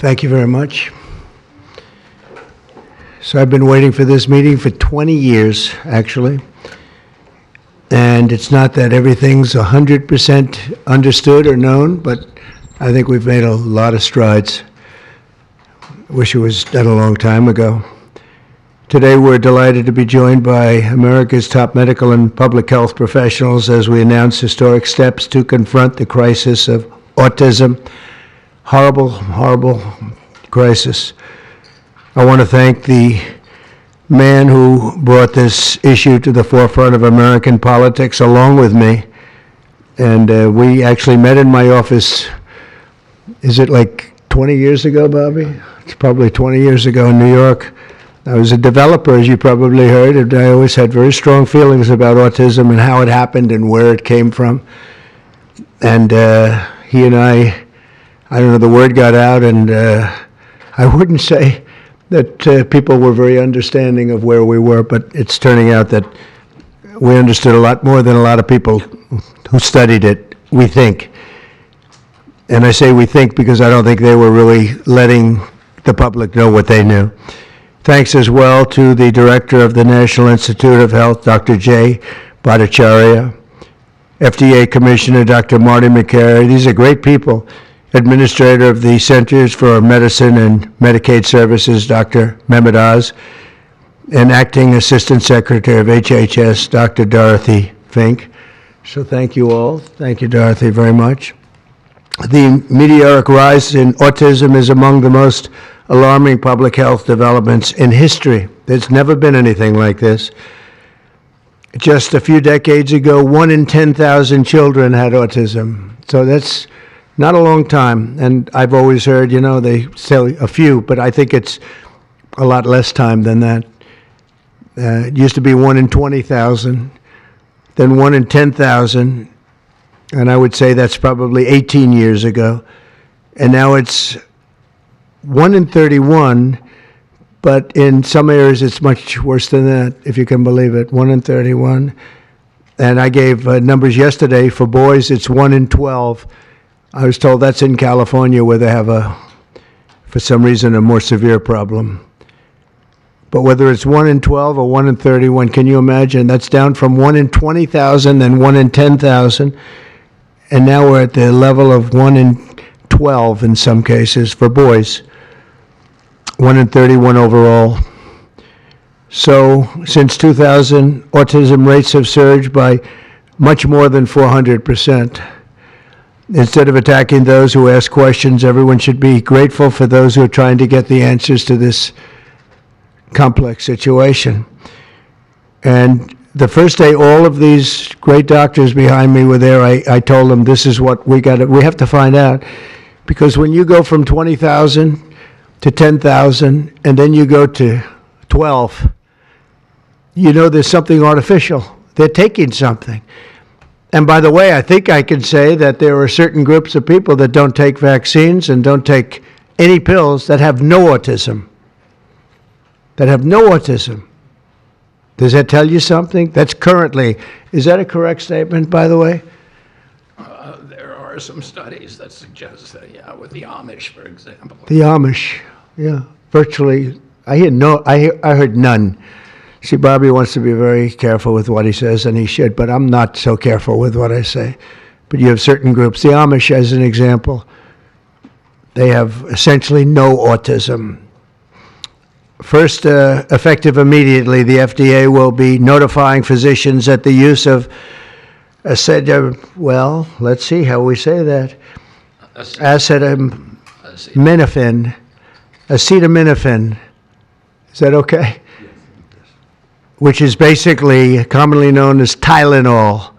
Thank you very much. So I've been waiting for this meeting for 20 years, actually. And it's not that everything's 100% understood or known, but I think we've made a lot of strides. Wish it was done a long time ago. Today we're delighted to be joined by America's top medical and public health professionals as we announce historic steps to confront the crisis of autism. Horrible, horrible crisis. I want to thank the man who brought this issue to the forefront of American politics along with me. And we actually met in my office, is it like 20 years ago, Bobby? It's probably 20 years ago in New York. I was a developer, as you probably heard, and I always had very strong feelings about autism and how it happened and where it came from. And he and I don't know, the word got out, and I wouldn't say that people were very understanding of where we were, but it's turning out that we understood a lot more than a lot of people who studied it, we think. And I say we think because I don't think they were really letting the public know what they knew. Thanks as well to the director of the National Institute of Health, Dr. Jay Bhattacharya, FDA Commissioner Dr. Marty McCary. These are great people. Administrator of the Centers for Medicine and Medicaid Services, Dr. Mehmet Oz, and Acting Assistant Secretary of HHS, Dr. Dorothy Fink. So thank you all. Thank you, Dorothy, very much. The meteoric rise in autism is among the most alarming public health developments in history. There's never been anything like this. Just a few decades ago, 1 in 10,000 children had autism. So that's not a long time. And I've always heard, you know, they say a few, but I think it's a lot less time than that. It used to be 1 in 20,000, then 1 in 10,000. And I would say that's probably 18 years ago. And now it's 1 in 31, but in some areas it's much worse than that, if you can believe it, 1 in 31. And I gave numbers yesterday. For boys, it's 1 in 12. I was told that's in California where they have for some reason, a more severe problem. But whether it's 1 in 12 or 1 in 31, can you imagine? That's down from 1 in 20,000, then 1 in 10,000. And now we're at the level of 1 in 12 in some cases for boys. 1 in 31 overall. So since 2000, autism rates have surged by much more than 400%. Instead of attacking those who ask questions, everyone should be grateful for those who are trying to get the answers to this complex situation. And the first day all of these great doctors behind me were there, I told them this is what we have to find out. Because when you go from 20,000 to 10,000, and then you go to 12, you know there's something artificial. They're taking something. And by the way, I think I can say that there are certain groups of people that don't take vaccines and don't take any pills that have no autism. That have no autism. Does that tell you something? That's currently, is that a correct statement, by the way? There are some studies that suggest that, yeah, with the Amish, for example. The Amish, yeah, virtually. I heard none. See, Bobby wants to be very careful with what he says, and he should, but I'm not so careful with what I say. But you have certain groups. The Amish, as an example, they have essentially no autism. First, effective immediately, the FDA will be notifying physicians that the use of let's see how we say that. Acetaminophen. Acetaminophen. Is that okay? Yes. Which is basically commonly known as Tylenol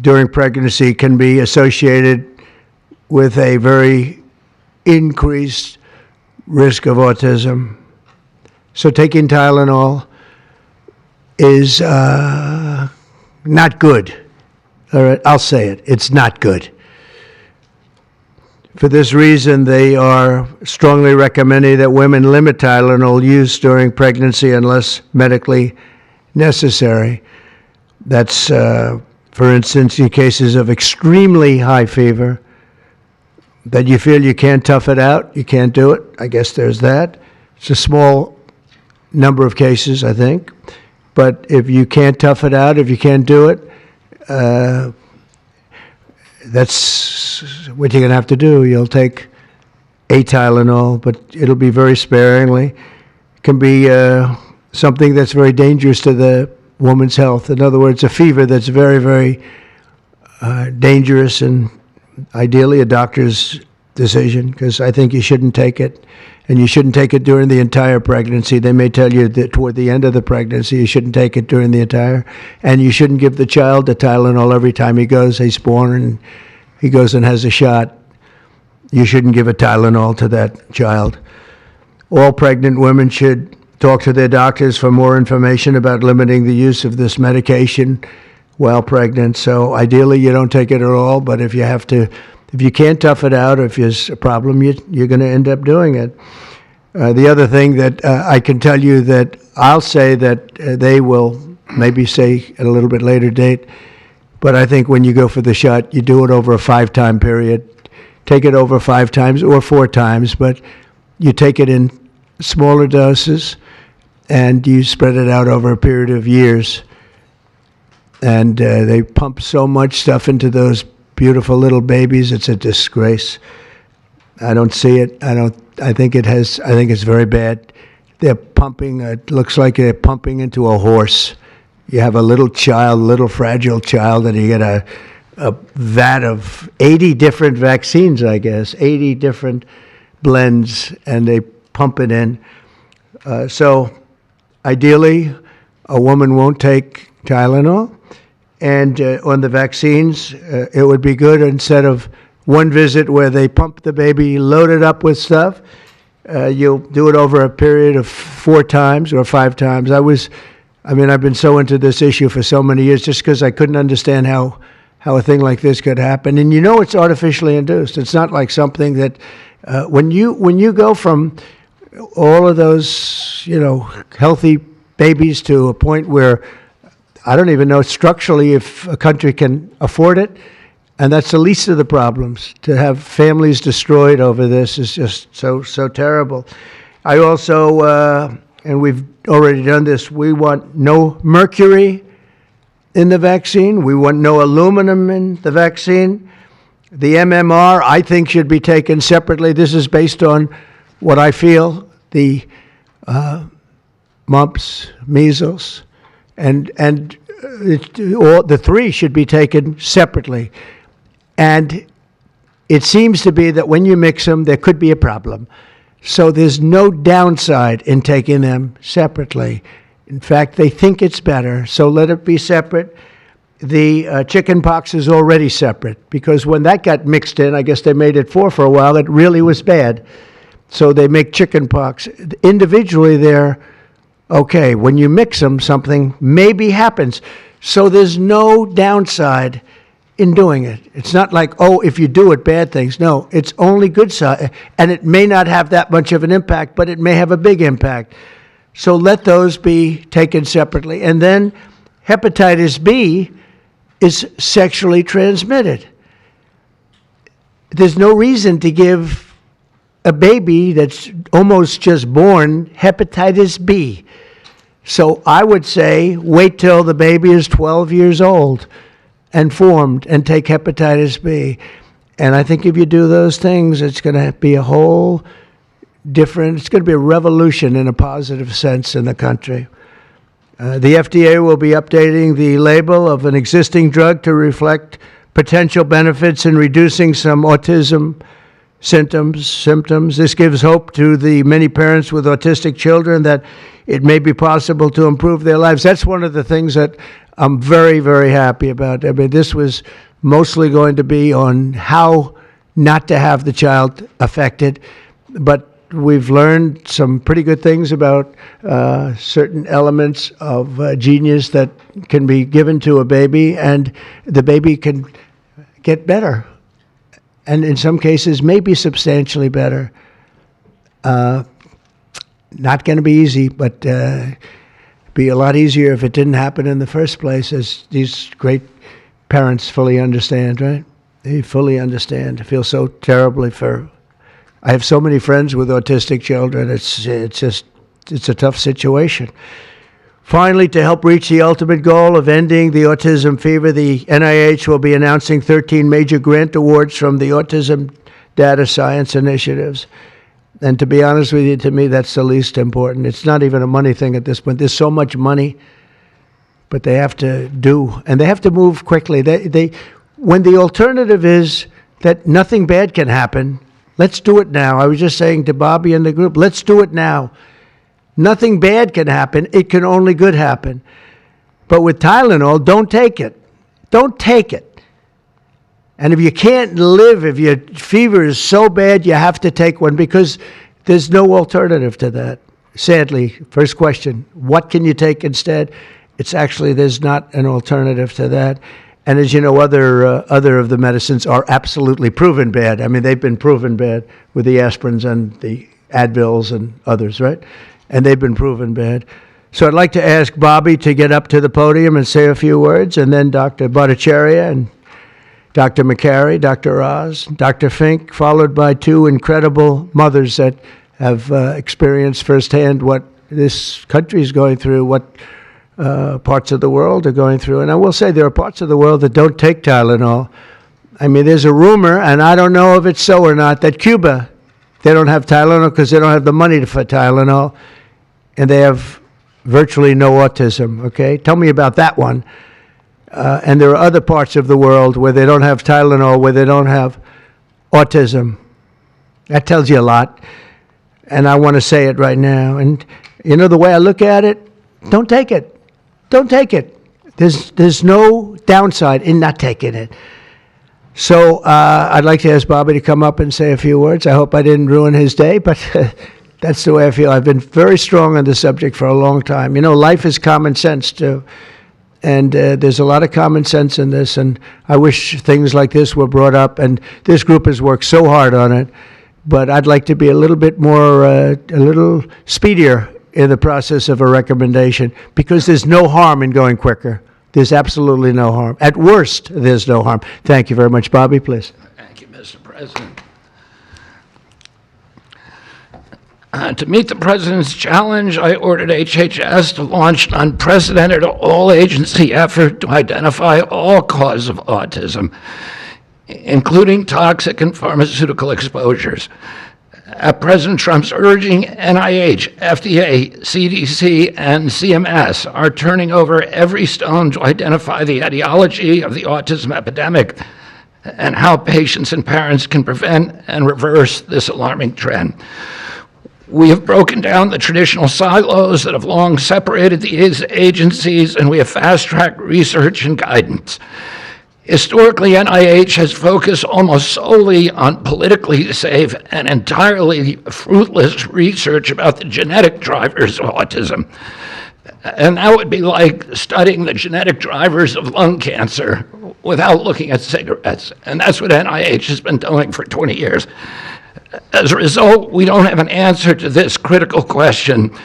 during pregnancy, can be associated with a very increased risk of autism. So taking Tylenol is not good. All right, I'll say it. It's not good. For this reason, they are strongly recommending that women limit Tylenol use during pregnancy unless medically necessary. That's, for instance, in cases of extremely high fever, that you feel you can't tough it out, you can't do it. I guess there's that. It's a small number of cases, I think. But if you can't tough it out, if you can't do it, that's what you're going to have to do. You'll take a Tylenol, but it'll be very sparingly. It can be something that's very dangerous to the woman's health. In other words, a fever that's very, very dangerous, and ideally a doctor's decision, because I think you shouldn't take it. And you shouldn't take it during the entire pregnancy. They may tell you that toward the end of the pregnancy, you shouldn't take it during the entire. And you shouldn't give the child the Tylenol every time he's born and he goes and has a shot. You shouldn't give a Tylenol to that child. All pregnant women should talk to their doctors for more information about limiting the use of this medication while pregnant. So ideally, you don't take it at all, but if you can't tough it out, or if there's a problem, you're going to end up doing it. The other thing that I can tell you that I'll say that they will maybe say at a little bit later date, but I think when you go for the shot, you do it over a 5-time period. Take it over 5 times or 4 times, but you take it in smaller doses and you spread it out over a period of years. And they pump so much stuff into those beautiful little babies. It's a disgrace. I don't see it. I think it's very bad. They're pumping, it looks like they're pumping into a horse. You have a little fragile child, and you get a vat of 80 different vaccines, I guess, 80 different blends, and they pump it in. So ideally, a woman won't take Tylenol. And on the vaccines, it would be good, instead of one visit where they pump the baby, load it up with stuff, you'll do it over a period of 4 times or 5 times. I've been so into this issue for so many years just because I couldn't understand how a thing like this could happen. And it's artificially induced. It's not like something that, when you go from all of those, healthy babies to a point where I don't even know structurally if a country can afford it, and that's the least of the problems. To have families destroyed over this is just so terrible. I also, and we've already done this, we want no mercury in the vaccine. We want no aluminum in the vaccine. The MMR, I think, should be taken separately. This is based on what I feel, the mumps, measles, and all the 3 should be taken separately. And it seems to be that when you mix them, there could be a problem. So there's no downside in taking them separately. In fact, they think it's better, so let it be separate. The chicken pox is already separate, because when that got mixed in, I guess they made it 4 for a while, it really was bad. So they make chicken pox. Individually, they're okay. When you mix them, something maybe happens. So there's no downside in doing it. It's not like, if you do it, bad things. No, it's only good side. And it may not have that much of an impact, but it may have a big impact. So let those be taken separately. And then hepatitis B is sexually transmitted. There's no reason to give a baby that's almost just born hepatitis B. So I would say wait till the baby is 12 years old and formed and take hepatitis B. And I think if you do those things, it's going to be a whole different, it's going to be a revolution in a positive sense in the country. The FDA will be updating the label of an existing drug to reflect potential benefits in reducing some autism symptoms. This gives hope to the many parents with autistic children that it may be possible to improve their lives. That's one of the things that I'm very, very happy about. This was mostly going to be on how not to have the child affected, but we've learned some pretty good things about certain elements of genius that can be given to a baby, and the baby can get better. And in some cases, maybe substantially better. Not going to be easy, but be a lot easier if it didn't happen in the first place, as these great parents fully understand, right? They fully understand. I feel so terribly for. I have so many friends with autistic children. It's a tough situation. Finally, to help reach the ultimate goal of ending the autism fever, the NIH will be announcing 13 major grant awards from the Autism Data Science Initiatives. And to be honest with you, to me, that's the least important. It's not even a money thing at this point. There's so much money, but they have to do, and they have to move quickly. When the alternative is that nothing bad can happen, let's do it now. I was just saying to Bobby and the group, let's do it now. Nothing bad can happen. It can only good happen. But with Tylenol, don't take it. Don't take it. And if you can't live, if your fever is so bad, you have to take one because there's no alternative to that. Sadly, first question, what can you take instead? It's actually, there's not an alternative to that. And as you know, other of the medicines are absolutely proven bad. I mean, they've been proven bad with the aspirins and the Advils and others, right? And they've been proven bad. So I'd like to ask Bobby to get up to the podium and say a few words, and then Dr. Bhattacharya and Dr. McCary, Dr. Oz, Dr. Fink, followed by two incredible mothers that have experienced firsthand what this country is going through, what parts of the world are going through. And I will say there are parts of the world that don't take Tylenol. I mean, there's a rumor, and I don't know if it's so or not, that Cuba, they don't have Tylenol because they don't have the money for Tylenol, and they have virtually no autism, okay? Tell me about that one. And there are other parts of the world where they don't have Tylenol, where they don't have autism. That tells you a lot. And I want to say it right now. And you know, the way I look at it, don't take it. Don't take it. There's no downside in not taking it. So I'd like to ask Bobby to come up and say a few words. I hope I didn't ruin his day, but that's the way I feel. I've been very strong on the subject for a long time. You know, life is common sense, too. And there's a lot of common sense in this, and I wish things like this were brought up, and this group has worked so hard on it, but I'd like to be a little bit more, a little speedier in the process of a recommendation, because there's no harm in going quicker. There's absolutely no harm. At worst, there's no harm. Thank you very much. Bobby, please. Thank you, Mr. President. To meet the President's challenge, I ordered HHS to launch an unprecedented all-agency effort to identify all causes of autism, including toxic and pharmaceutical exposures. At President Trump's urging, NIH, FDA, CDC, and CMS are turning over every stone to identify the etiology of the autism epidemic and how patients and parents can prevent and reverse this alarming trend. We have broken down the traditional silos that have long separated these agencies, and we have fast-tracked research and guidance. Historically, NIH has focused almost solely on politically safe and entirely fruitless research about the genetic drivers of autism. And that would be like studying the genetic drivers of lung cancer without looking at cigarettes. And that's what NIH has been doing for 20 years. As a result, we don't have an answer to this critical question,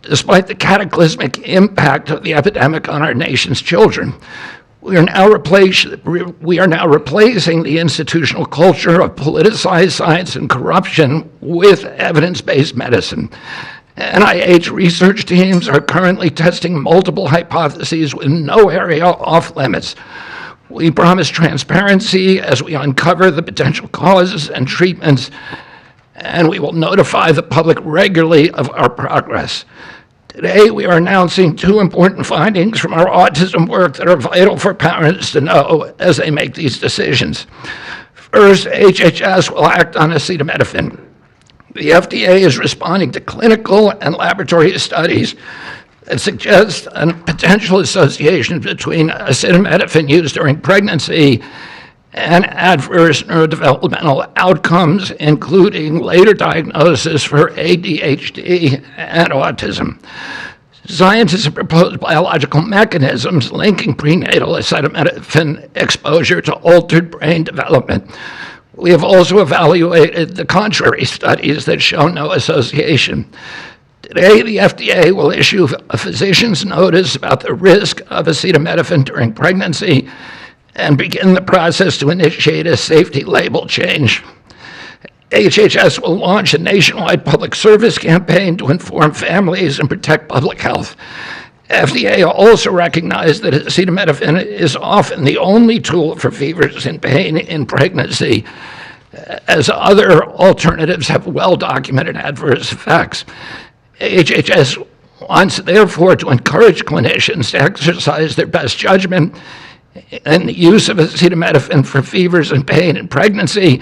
despite the cataclysmic impact of the epidemic on our nation's children. We are now replacing the institutional culture of politicized science and corruption with evidence-based medicine. NIH research teams are currently testing multiple hypotheses with no area off limits. We promise transparency as we uncover the potential causes and treatments, and we will notify the public regularly of our progress. Today, we are announcing two important findings from our autism work that are vital for parents to know as they make these decisions. First, HHS will act on acetaminophen. The FDA is responding to clinical and laboratory studies that suggest a potential association between acetaminophen use during pregnancy and adverse neurodevelopmental outcomes, including later diagnosis for ADHD and autism. Scientists have proposed biological mechanisms linking prenatal acetaminophen exposure to altered brain development. We have also evaluated the contrary studies that show no association. Today, the FDA will issue a physician's notice about the risk of acetaminophen during pregnancy and begin the process to initiate a safety label change. HHS will launch a nationwide public service campaign to inform families and protect public health. FDA also recognized that acetaminophen is often the only tool for fevers and pain in pregnancy, as other alternatives have well-documented adverse effects. HHS wants, therefore, to encourage clinicians to exercise their best judgment in the use of acetaminophen for fevers and pain in pregnancy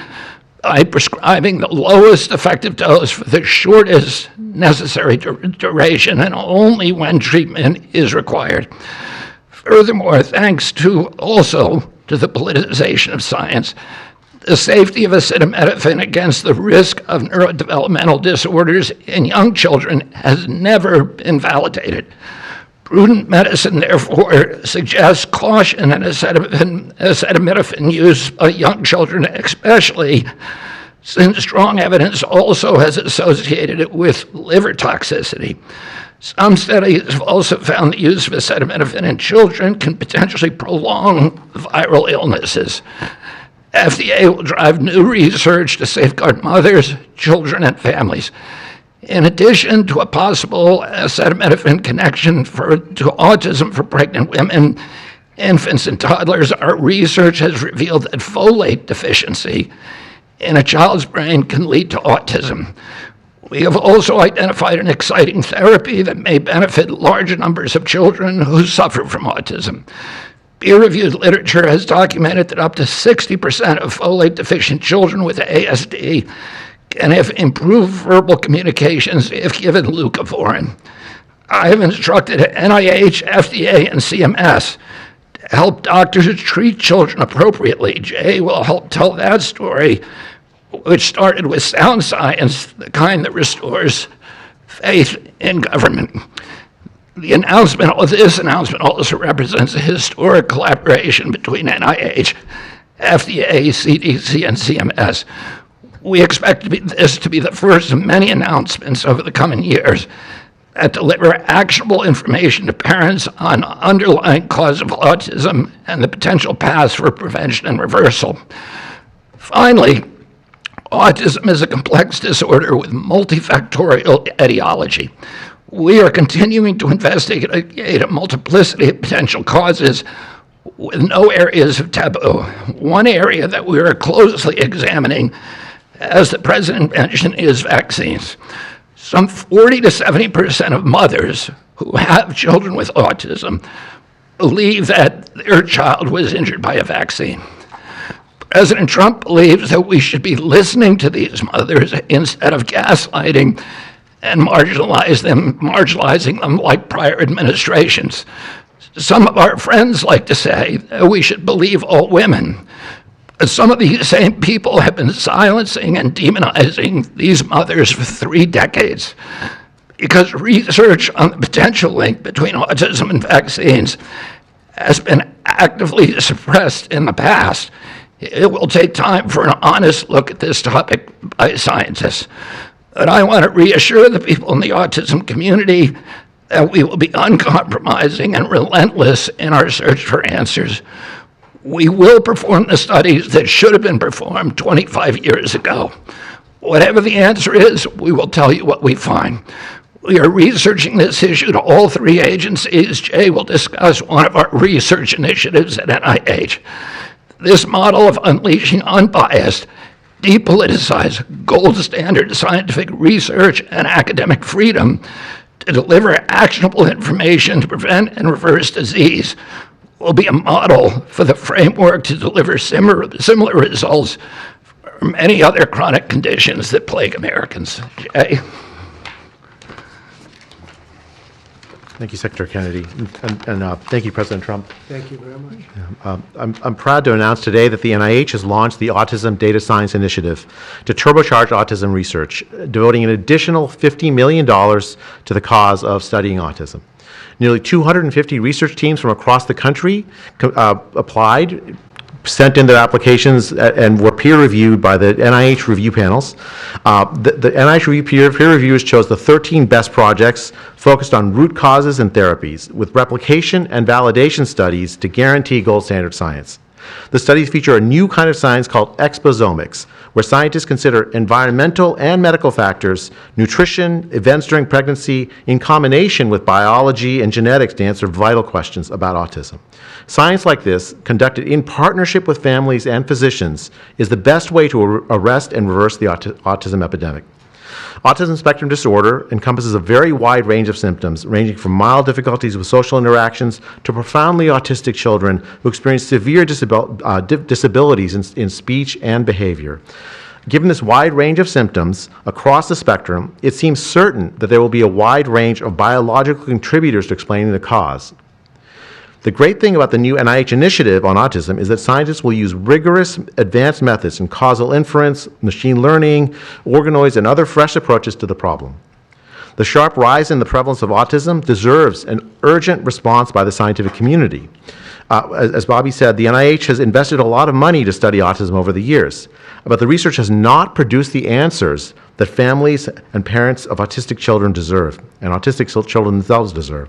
by prescribing the lowest effective dose for the shortest necessary duration and only when treatment is required. Furthermore, thanks also to the politicization of science, the safety of acetaminophen against the risk of neurodevelopmental disorders in young children has never been validated. Prudent medicine, therefore, suggests caution in acetaminophen use by young children, especially since strong evidence also has associated it with liver toxicity. Some studies have also found the use of acetaminophen in children can potentially prolong viral illnesses. FDA will drive new research to safeguard mothers, children, and families. In addition to a possible acetaminophen connection to autism for pregnant women, infants, and toddlers, our research has revealed that folate deficiency in a child's brain can lead to autism. We have also identified an exciting therapy that may benefit large numbers of children who suffer from autism. Peer-reviewed literature has documented that up to 60% of folate-deficient children with ASD can have improved verbal communications if given leucovorin. I have instructed NIH, FDA, and CMS to help doctors treat children appropriately. Jay will help tell that story, which started with sound science, the kind that restores faith in government. This announcement also represents a historic collaboration between NIH, FDA, CDC, and CMS. We expect this to be the first of many announcements over the coming years that deliver actionable information to parents on underlying cause of autism and the potential paths for prevention and reversal. Finally, autism is a complex disorder with multifactorial etiology. We are continuing to investigate a multiplicity of potential causes with no areas of taboo. One area that we are closely examining, as the President mentioned, is vaccines. Some 40 to 70% of mothers who have children with autism believe that their child was injured by a vaccine. President Trump believes that we should be listening to these mothers instead of gaslighting and marginalizing them like prior administrations. Some of our friends like to say that we should believe all women. But some of these same people have been silencing and demonizing these mothers for 3 decades because research on the potential link between autism and vaccines has been actively suppressed in the past. It will take time for an honest look at this topic by scientists. But I want to reassure the people in the autism community that we will be uncompromising and relentless in our search for answers. We will perform the studies that should have been performed 25 years ago. Whatever the answer is, we will tell you what we find. We are researching this issue to all 3 agencies. Jay will discuss one of our research initiatives at NIH. This model of unleashing unbiased, depoliticized, gold standard scientific research and academic freedom to deliver actionable information to prevent and reverse disease will be a model for the framework to deliver similar results for many other chronic conditions that plague Americans. Jay? Thank you, Secretary Kennedy, and thank you, President Trump. Thank you very much. I'm proud to announce today that the NIH has launched the Autism Data Science Initiative to turbocharge autism research, devoting an additional $50 million to the cause of studying autism. Nearly 250 research teams from across the country applied, sent in their applications, and were peer-reviewed by the NIH review panels. The NIH peer reviewers chose the 13 best projects focused on root causes and therapies, with replication and validation studies to guarantee gold standard science. The studies feature a new kind of science called exposomics, where scientists consider environmental and medical factors, nutrition, events during pregnancy, in combination with biology and genetics to answer vital questions about autism. Science like this, conducted in partnership with families and physicians, is the best way to arrest and reverse the autism epidemic. Autism spectrum disorder encompasses a very wide range of symptoms, ranging from mild difficulties with social interactions to profoundly autistic children who experience severe disabilities in speech and behavior. Given this wide range of symptoms across the spectrum, it seems certain that there will be a wide range of biological contributors to explaining the cause. The great thing about the new NIH initiative on autism is that scientists will use rigorous advanced methods in causal inference, machine learning, organoids, and other fresh approaches to the problem. The sharp rise in the prevalence of autism deserves an urgent response by the scientific community. As Bobby said, the NIH has invested a lot of money to study autism over the years, but the research has not produced the answers that families and parents of autistic children deserve, and autistic children themselves deserve.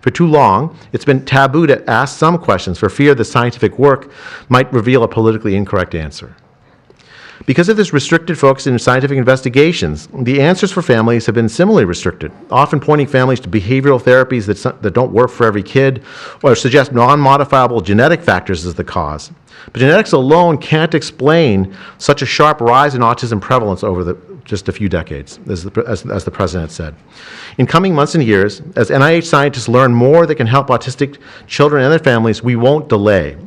For too long, it's been taboo to ask some questions for fear that scientific work might reveal a politically incorrect answer. Because of this restricted focus in scientific investigations, the answers for families have been similarly restricted, often pointing families to behavioral therapies that don't work for every kid, or suggest non-modifiable genetic factors as the cause. But genetics alone can't explain such a sharp rise in autism prevalence over just a few decades, as the president said. In coming months and years, as NIH scientists learn more that can help autistic children and their families, we won't delay.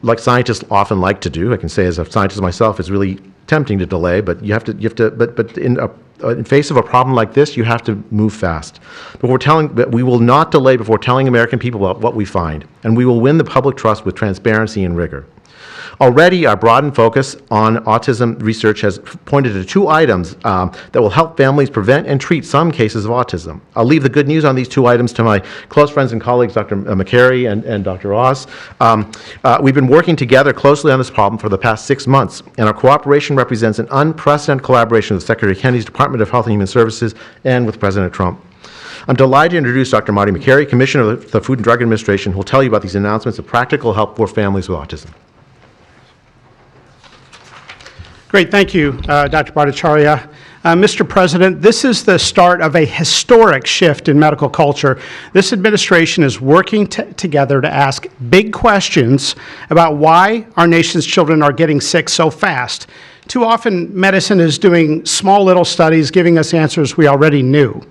Like scientists often like to do, I can say as a scientist myself, it's really tempting to delay, but but in face of a problem like this, you have to move fast. But we will not delay before telling American people about what we find, and we will win the public trust with transparency and rigor. Already, our broadened focus on autism research has pointed to 2 items that will help families prevent and treat some cases of autism. I'll leave the good news on these 2 items to my close friends and colleagues, Dr. McCary and Dr. Oz. We've been working together closely on this problem for the past 6 months, and our cooperation represents an unprecedented collaboration with Secretary Kennedy's Department of Health and Human Services and with President Trump. I'm delighted to introduce Dr. Marty McCary, Commissioner of the Food and Drug Administration, who will tell you about these announcements of practical help for families with autism. Great, thank you, Dr. Bhattacharya. Mr. President, this is the start of a historic shift in medical culture. This administration is working together to ask big questions about why our nation's children are getting sick so fast. Too often, medicine is doing small little studies, giving us answers we already knew.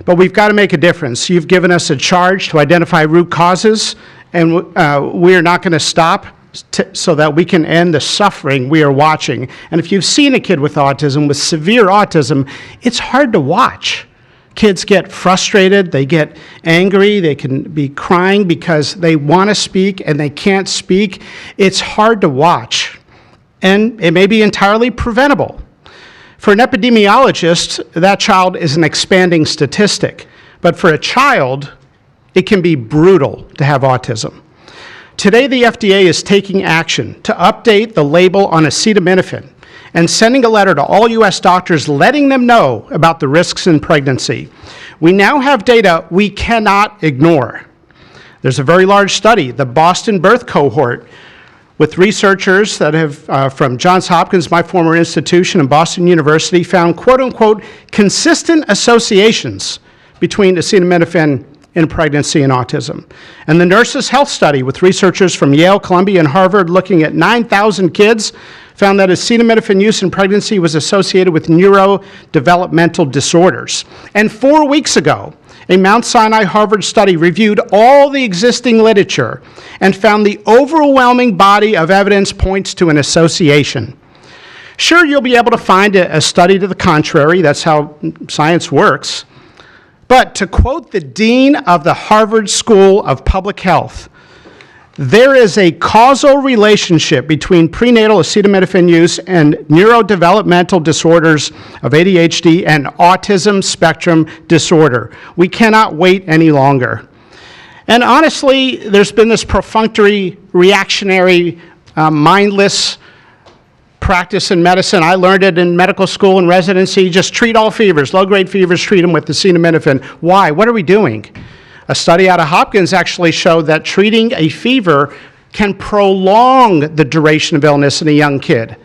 But we've got to make a difference. You've given us a charge to identify root causes, and we are not going to stop so that we can end the suffering we are watching. And if you've seen a kid with autism, with severe autism, it's hard to watch. Kids get frustrated, they get angry, they can be crying because they want to speak and they can't speak. It's hard to watch, and it may be entirely preventable. For an epidemiologist, that child is an expanding statistic. But for a child, it can be brutal to have autism. Today, the FDA is taking action to update the label on acetaminophen and sending a letter to all U.S. doctors letting them know about the risks in pregnancy. We now have data we cannot ignore. There's a very large study, the Boston Birth Cohort, with researchers that have, from Johns Hopkins, my former institution, and Boston University, found quote-unquote consistent associations between acetaminophen in pregnancy and autism. And the Nurses' Health Study with researchers from Yale, Columbia, and Harvard looking at 9,000 kids found that acetaminophen use in pregnancy was associated with neurodevelopmental disorders. And 4 weeks ago, a Mount Sinai Harvard study reviewed all the existing literature and found the overwhelming body of evidence points to an association. Sure, you'll be able to find a study to the contrary. That's how science works. But to quote the dean of the Harvard School of Public Health, there is a causal relationship between prenatal acetaminophen use and neurodevelopmental disorders of ADHD and autism spectrum disorder. We cannot wait any longer. And honestly, there's been this perfunctory, reactionary, mindless practice in medicine. I learned it in medical school and residency. Just treat all fevers, low-grade fevers, treat them with acetaminophen. Why? What are we doing? A study out of Hopkins actually showed that treating a fever can prolong the duration of illness in a young kid.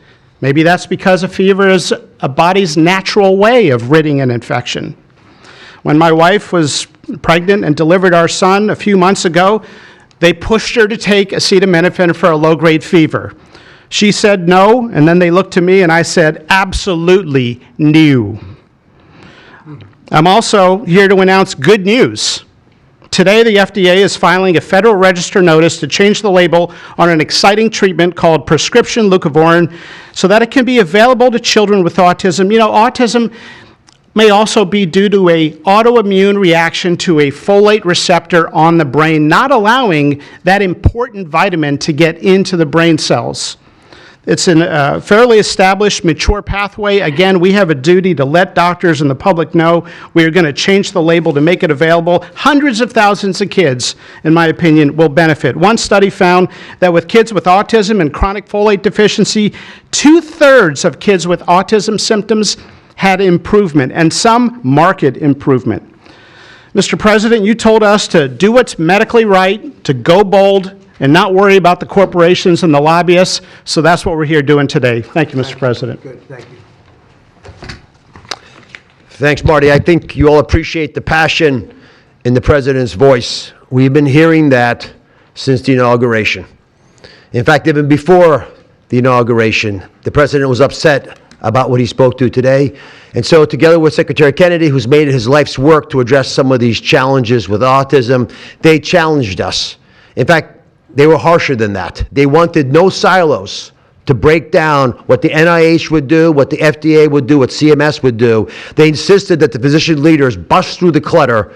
Maybe that's because a fever is a body's natural way of ridding an infection. When my wife was pregnant and delivered our son a few months ago, they pushed her to take acetaminophen for a low-grade fever. She said no, and then they looked to me and I said, absolutely no. I'm also here to announce good news. Today, the FDA is filing a Federal Register notice to change the label on an exciting treatment called prescription leucovorin so that it can be available to children with autism. You know, autism may also be due to an autoimmune reaction to a folate receptor on the brain, not allowing that important vitamin to get into the brain cells. It's a fairly established, mature pathway. Again, we have a duty to let doctors and the public know we are going to change the label to make it available. Hundreds of thousands of kids, in my opinion, will benefit. One study found that with kids with autism and chronic folate deficiency, 2/3 of kids with autism symptoms had improvement, and some marked improvement. Mr. President, you told us to do what's medically right, to go bold, and not worry about the corporations and the lobbyists, so that's what we're here doing today. Thank you, Mr. President. Good, thank you. Thanks, Marty. I think you all appreciate the passion in the President's voice. We've been hearing that since the inauguration. In fact, even before the inauguration, the President was upset about what he spoke to today. And so together with Secretary Kennedy, who's made it his life's work to address some of these challenges with autism, they challenged us. In fact, they were harsher than that. They wanted no silos to break down what the NIH would do, what the FDA would do, what CMS would do. They insisted that the physician leaders bust through the clutter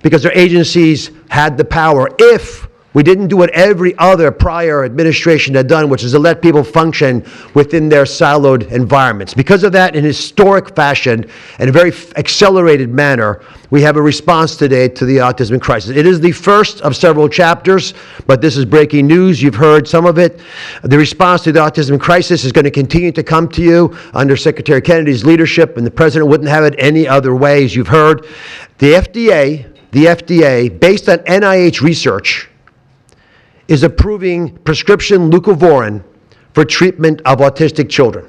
because their agencies had the power if we didn't do what every other prior administration had done, which is to let people function within their siloed environments. Because of that, in historic fashion and a very accelerated manner, we have a response today to the autism crisis. It is the first of several chapters, but this is breaking news. You've heard some of it. The response to the autism crisis is going to continue to come to you under Secretary Kennedy's leadership, and the President wouldn't have it any other way, as you've heard. The FDA, based on NIH research, is approving prescription leucovorin for treatment of autistic children.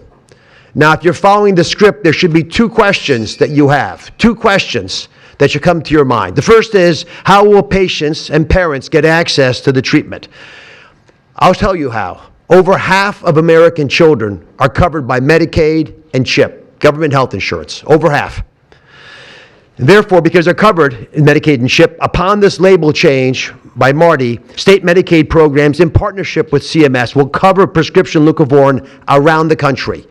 Now, if you're following the script, there should be two questions that you have, two questions that should come to your mind. The first is, how will patients and parents get access to the treatment? I'll tell you how. Over half of American children are covered by Medicaid and CHIP, government health insurance, over half. And therefore, because they're covered in Medicaid and CHIP, upon this label change by Marty, state Medicaid programs in partnership with CMS will cover prescription leucovorin around the country.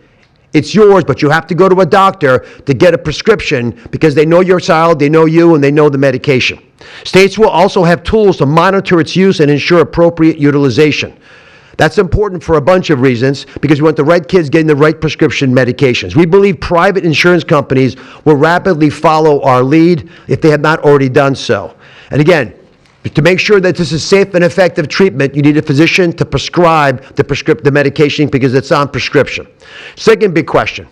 It's yours, but you have to go to a doctor to get a prescription because they know your child, they know you, and they know the medication. States will also have tools to monitor its use and ensure appropriate utilization. That's important for a bunch of reasons, because we want the right kids getting the right prescription medications. We believe private insurance companies will rapidly follow our lead if they have not already done so. And again, to make sure that this is safe and effective treatment, you need a physician to prescribe the medication because it's on prescription. Second big question.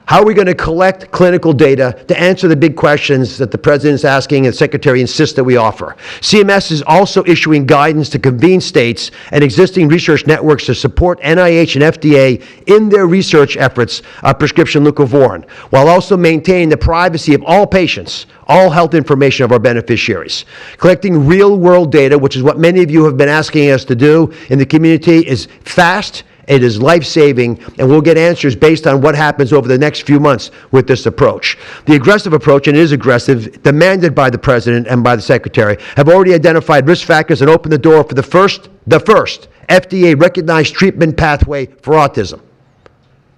How are we going to collect clinical data to answer the big questions that the President's asking and the Secretary insists that we offer? CMS is also issuing guidance to convene states and existing research networks to support NIH and FDA in their research efforts of prescription leucovorin, while also maintaining the privacy of all patients, all health information of our beneficiaries. Collecting real-world data, which is what many of you have been asking us to do in the community, is fast. It is life-saving, and we'll get answers based on what happens over the next few months with this approach. The aggressive approach, and it is aggressive, demanded by the President and by the Secretary, have already identified risk factors and opened the door for the first FDA-recognized treatment pathway for autism.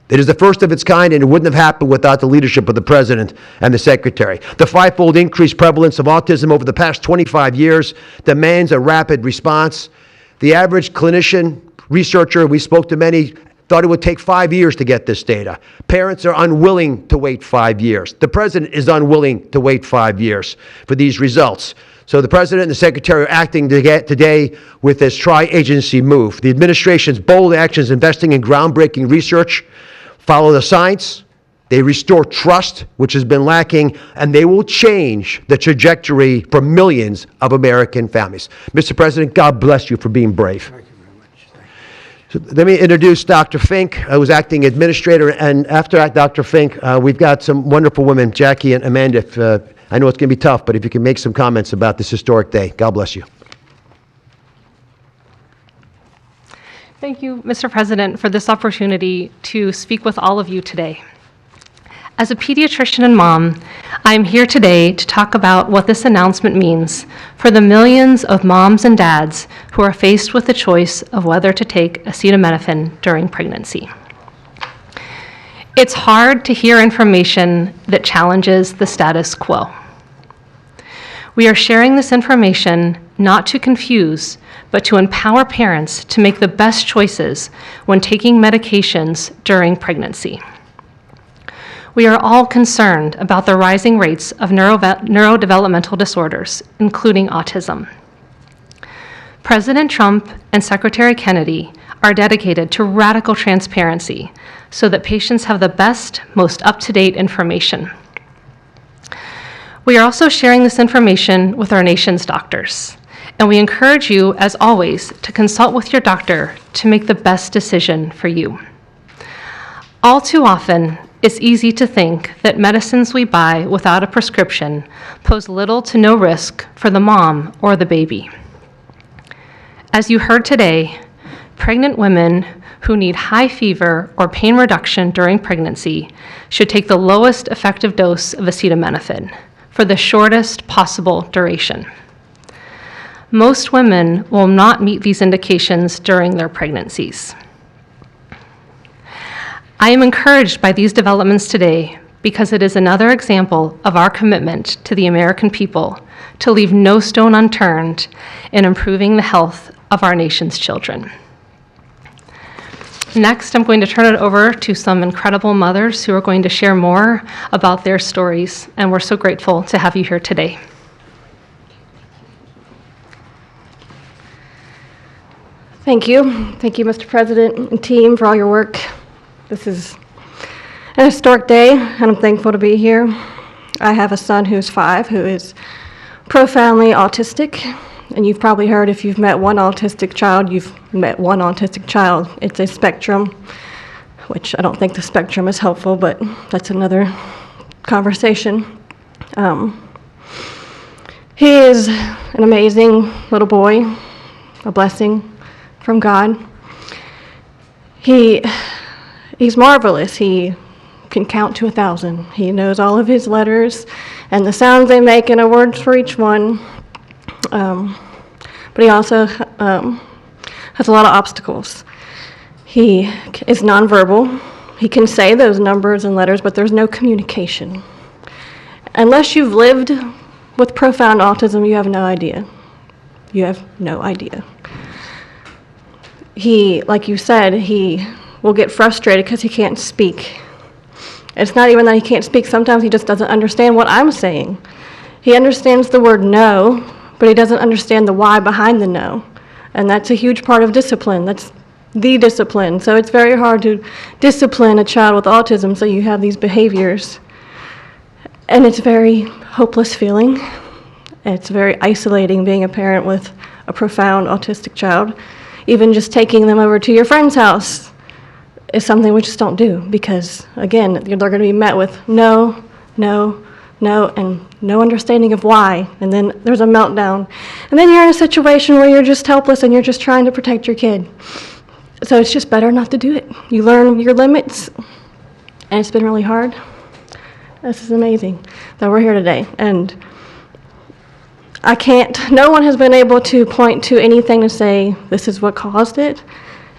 It is the first of its kind, and it wouldn't have happened without the leadership of the President and the Secretary. The five-fold increased prevalence of autism over the past 25 years demands a rapid response. The average clinician, researcher, we spoke to many, thought it would take 5 years to get this data. Parents are unwilling to wait 5 years. The President is unwilling to wait 5 years for these results. So the President and the Secretary are acting today with this tri-agency move. The administration's bold actions investing in groundbreaking research follow the science. They restore trust, which has been lacking, and they will change the trajectory for millions of American families. Mr. President, God bless you for being brave. Thank you very much. So let me introduce Dr. Fink, who's acting administrator, and after Dr. Fink, we've got some wonderful women, Jackie and Amanda. If, I know it's going to be tough, but if you can make some comments about this historic day. God bless you. Thank you, Mr. President, for this opportunity to speak with all of you today. As a pediatrician and mom, I am here today to talk about what this announcement means for the millions of moms and dads who are faced with the choice of whether to take acetaminophen during pregnancy. It's hard to hear information that challenges the status quo. We are sharing this information not to confuse, but to empower parents to make the best choices when taking medications during pregnancy. We are all concerned about the rising rates of neurodevelopmental disorders, including autism. President Trump and Secretary Kennedy are dedicated to radical transparency so that patients have the best, most up-to-date information. We are also sharing this information with our nation's doctors, and we encourage you, as always, to consult with your doctor to make the best decision for you. All too often, it's easy to think that medicines we buy without a prescription pose little to no risk for the mom or the baby. As you heard today, pregnant women who need high fever or pain reduction during pregnancy should take the lowest effective dose of acetaminophen for the shortest possible duration. Most women will not meet these indications during their pregnancies. I am encouraged by these developments today because it is another example of our commitment to the American people to leave no stone unturned in improving the health of our nation's children. Next, I'm going to turn it over to some incredible mothers who are going to share more about their stories, and we're so grateful to have you here today. Thank you. Thank you, Mr. President and team, for all your work. This is an historic day, and I'm thankful to be here. I have a son who's 5 who is profoundly autistic, and you've probably heard if you've met one autistic child, you've met one autistic child. It's a spectrum, which I don't think the spectrum is helpful, but that's another conversation. He is an amazing little boy, a blessing from God. He's marvelous. He can count to 1,000. He knows all of his letters and the sounds they make and a word for each one. But he also has a lot of obstacles. He is nonverbal. He can say those numbers and letters, but there's no communication. Unless you've lived with profound autism, you have no idea. You have no idea. He, like you said, he will get frustrated because he can't speak. It's not even that he can't speak. Sometimes he just doesn't understand what I'm saying. He understands the word no, but he doesn't understand the why behind the no. And that's a huge part of discipline. That's the discipline. So it's very hard to discipline a child with autism so you have these behaviors. And it's a very hopeless feeling. It's very isolating being a parent with a profound autistic child. Even just taking them over to your friend's house is something we just don't do because, again, they're going to be met with no, no, no, and no understanding of why. And then there's a meltdown. And then you're in a situation where you're just helpless and you're just trying to protect your kid. So it's just better not to do it. You learn your limits, and it's been really hard. This is amazing that we're here today. And no one has been able to point to anything to say this is what caused it,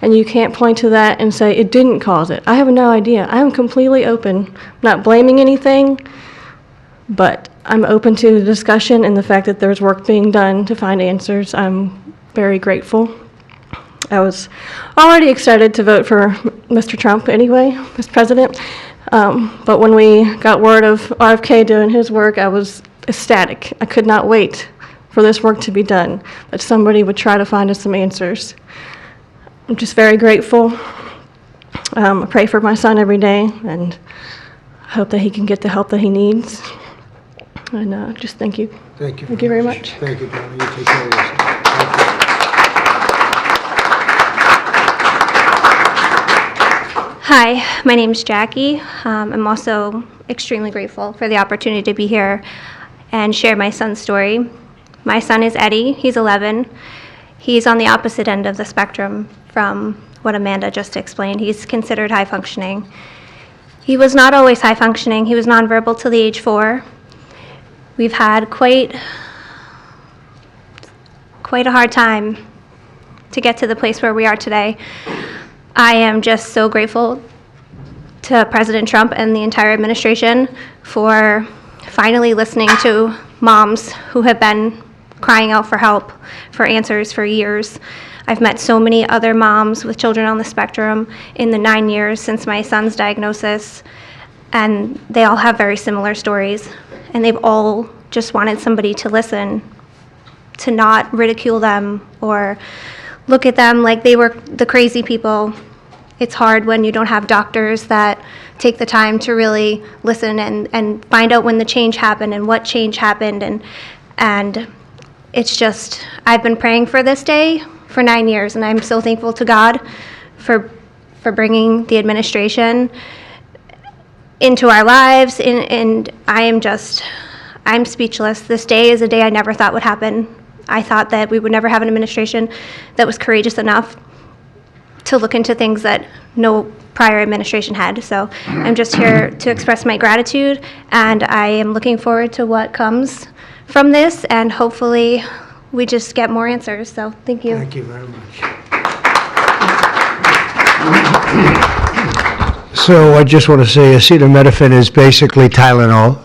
and you can't point to that and say it didn't cause it. I have no idea. I am completely open. I'm not blaming anything, but I'm open to the discussion and the fact that there's work being done to find answers. I'm very grateful. I was already excited to vote for Mr. Trump anyway, Mr. President, but when we got word of RFK doing his work, I was ecstatic. I could not wait for this work to be done, that somebody would try to find us some answers. I'm just very grateful. I pray for my son every day, and hope that he can get the help that he needs. And just thank you. Thank you. Thank you very much. Thank you, Tony. You take care of yourself. Thank you. Hi, my name's Jackie. I'm also extremely grateful for the opportunity to be here and share my son's story. My son is Eddie. He's 11. He's on the opposite end of the spectrum from what Amanda just explained. He's considered high functioning. He was not always high functioning. He was nonverbal till the age 4. We've had quite a hard time to get to the place where we are today. I am just so grateful to President Trump and the entire administration for finally listening to moms who have been crying out for help, for answers for years. I've met so many other moms with children on the spectrum in the 9 years since my son's diagnosis, and they all have very similar stories, and they've all just wanted somebody to listen, to not ridicule them or look at them like they were the crazy people. It's hard when you don't have doctors that take the time to really listen and find out when the change happened and what change happened. And it's just, I've been praying for this day for 9 years, and I'm so thankful to God for bringing the administration into our lives. And I'm speechless. This day is a day I never thought would happen. I thought that we would never have an administration that was courageous enough to look into things that no prior administration had. So I'm just here to express my gratitude, and I am looking forward to what comes from this, and hopefully we just get more answers. So thank you. Thank you very much. So I just want to say acetaminophen is basically Tylenol,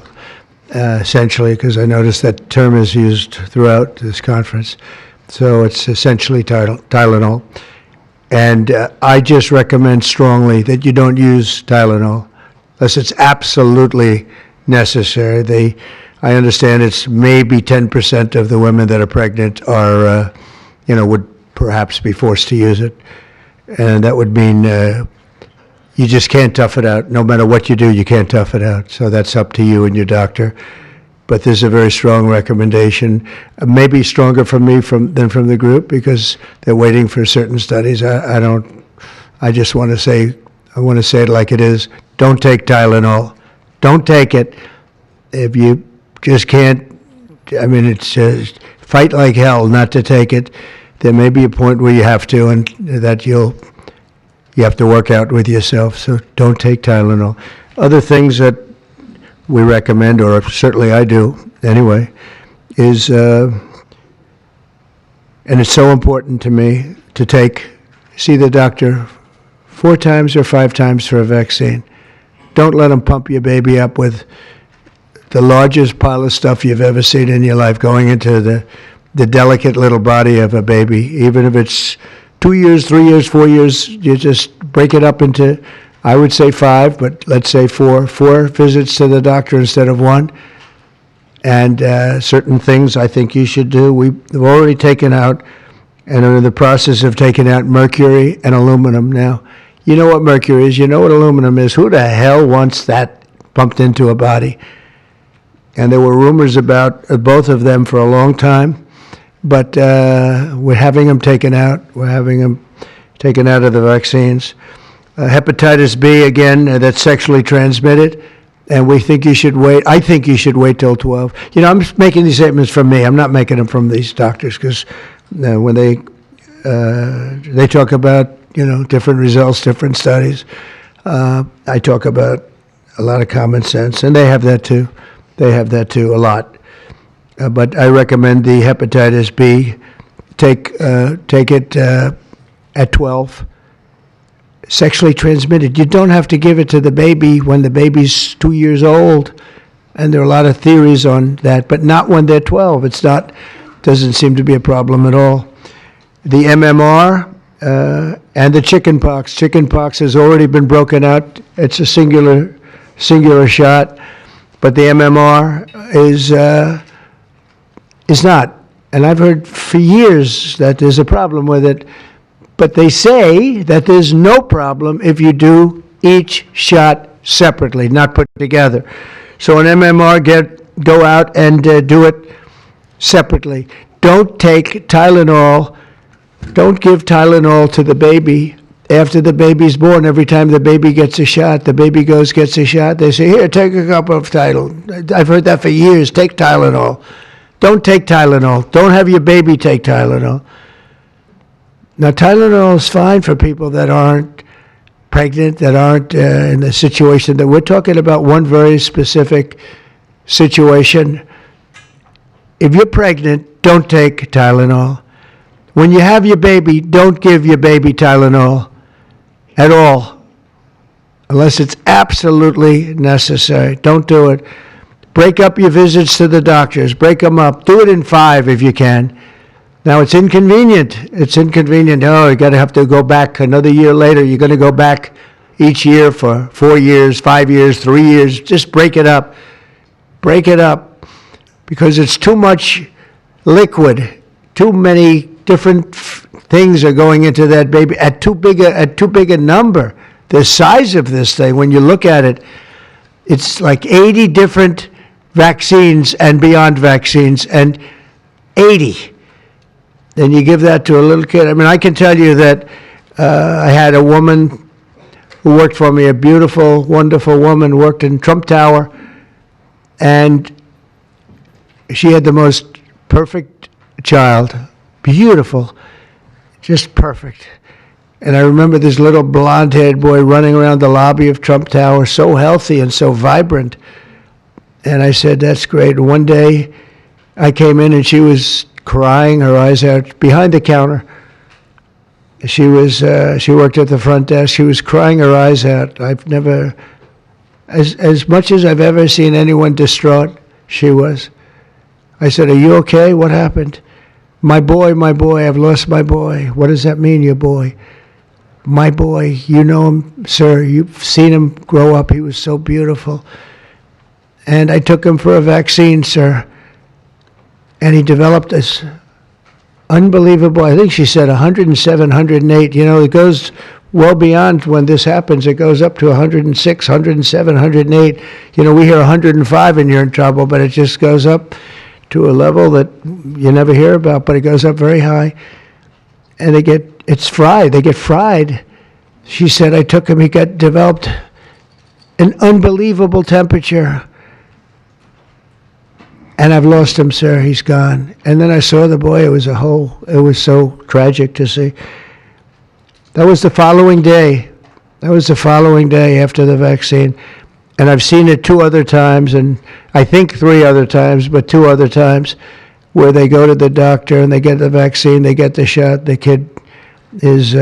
essentially, because I noticed that term is used throughout this conference. So it's essentially Tylenol. And I just recommend strongly that you don't use Tylenol unless it's absolutely necessary. I understand it's maybe 10% of the women that are pregnant are, would perhaps be forced to use it. And that would mean you just can't tough it out. No matter what you do, you can't tough it out. So that's up to you and your doctor. But there's a very strong recommendation, maybe stronger from me than from the group, because they're waiting for certain studies. I just want to say, I want to say it like it is. Don't take Tylenol. Don't take it. If you just can't, it's just fight like hell not to take it. There may be a point where you have to, and that you have to work out with yourself. So don't take Tylenol. Other things that we recommend, or certainly I do anyway, is, and it's so important to me to see the doctor 4 times or 5 times for a vaccine. Don't let them pump your baby up with the largest pile of stuff you've ever seen in your life going into the delicate little body of a baby. Even if it's 2 years, 3 years, 4 years, you just break it up into, I would say 5, but let's say 4 visits to the doctor instead of 1. And certain things I think you should do. We've already taken out, and are in the process of taking out, mercury and aluminum now. You know what mercury is, you know what aluminum is. Who the hell wants that pumped into a body? And there were rumors about both of them for a long time, but we're having them taken out. We're having them taken out of the vaccines. Hepatitis B, again, that's sexually transmitted, and we think you should wait. I think you should wait till 12. I'm making these statements from me. I'm not making them from these doctors, because when they talk about, different results, different studies, I talk about a lot of common sense, and they have that too. They have that too, a lot. But I recommend the hepatitis B. Take it at 12. Sexually transmitted. You don't have to give it to the baby when the baby's 2 years old, and there are a lot of theories on that, but not when they're 12. Doesn't seem to be a problem at all. The MMR and the chickenpox. Chickenpox has already been broken out. It's a singular shot, but the MMR is not. And I've heard for years that there's a problem with it. But they say that there's no problem if you do each shot separately, not put together. So an MMR, go out and do it separately. Don't take Tylenol, don't give Tylenol to the baby after the baby's born. Every time the baby gets a shot, the baby gets a shot, they say, here, take a cup of Tylenol. I've heard that for years, take Tylenol. Don't take Tylenol. Don't have your baby take Tylenol. Now, Tylenol is fine for people that aren't pregnant, that aren't in the situation that we're talking about, one very specific situation. If you're pregnant, don't take Tylenol. When you have your baby, don't give your baby Tylenol at all, unless it's absolutely necessary. Don't do it. Break up your visits to the doctors. Break them up. Do it in 5 if you can. Now, it's inconvenient. It's inconvenient. Oh, you got to have to go back another year later. You're going to go back each year for 4 years, 5 years, 3 years. Just break it up. Break it up, because it's too much liquid. Too many different things are going into that baby at too big a number. The size of this thing, when you look at it, it's like 80 different vaccines and beyond vaccines, and 80. Then you give that to a little kid. I mean, I can tell you that I had a woman who worked for me, a beautiful, wonderful woman, worked in Trump Tower, and she had the most perfect child. Beautiful, just perfect. And I remember this little blonde-haired boy running around the lobby of Trump Tower, so healthy and so vibrant. And I said, that's great. One day I came in and she was crying her eyes out behind the counter. She worked at the front desk. She was crying her eyes out. I've never, as much as I've ever seen anyone distraught, she was. I said, are you okay? What happened? My boy, I've lost my boy. What does that mean, your boy? My boy, you know him, sir. You've seen him grow up. He was so beautiful. And I took him for a vaccine, sir. And he developed this unbelievable, I think she said 107, 108. You know, it goes well beyond when this happens. It goes up to 106, 107, 108. You know, we hear 105 and you're in trouble, but it just goes up to a level that you never hear about, but it goes up very high. And it's fried. They get fried. She said, I took him, he developed an unbelievable temperature. And I've lost him, sir. He's gone. And then I saw the boy. It was so tragic to see. That was the following day. That was the following day after the vaccine. And I've seen it 2 other times, and I think 3 other times, but 2 other times, where they go to the doctor and they get the vaccine, they get the shot. The kid is,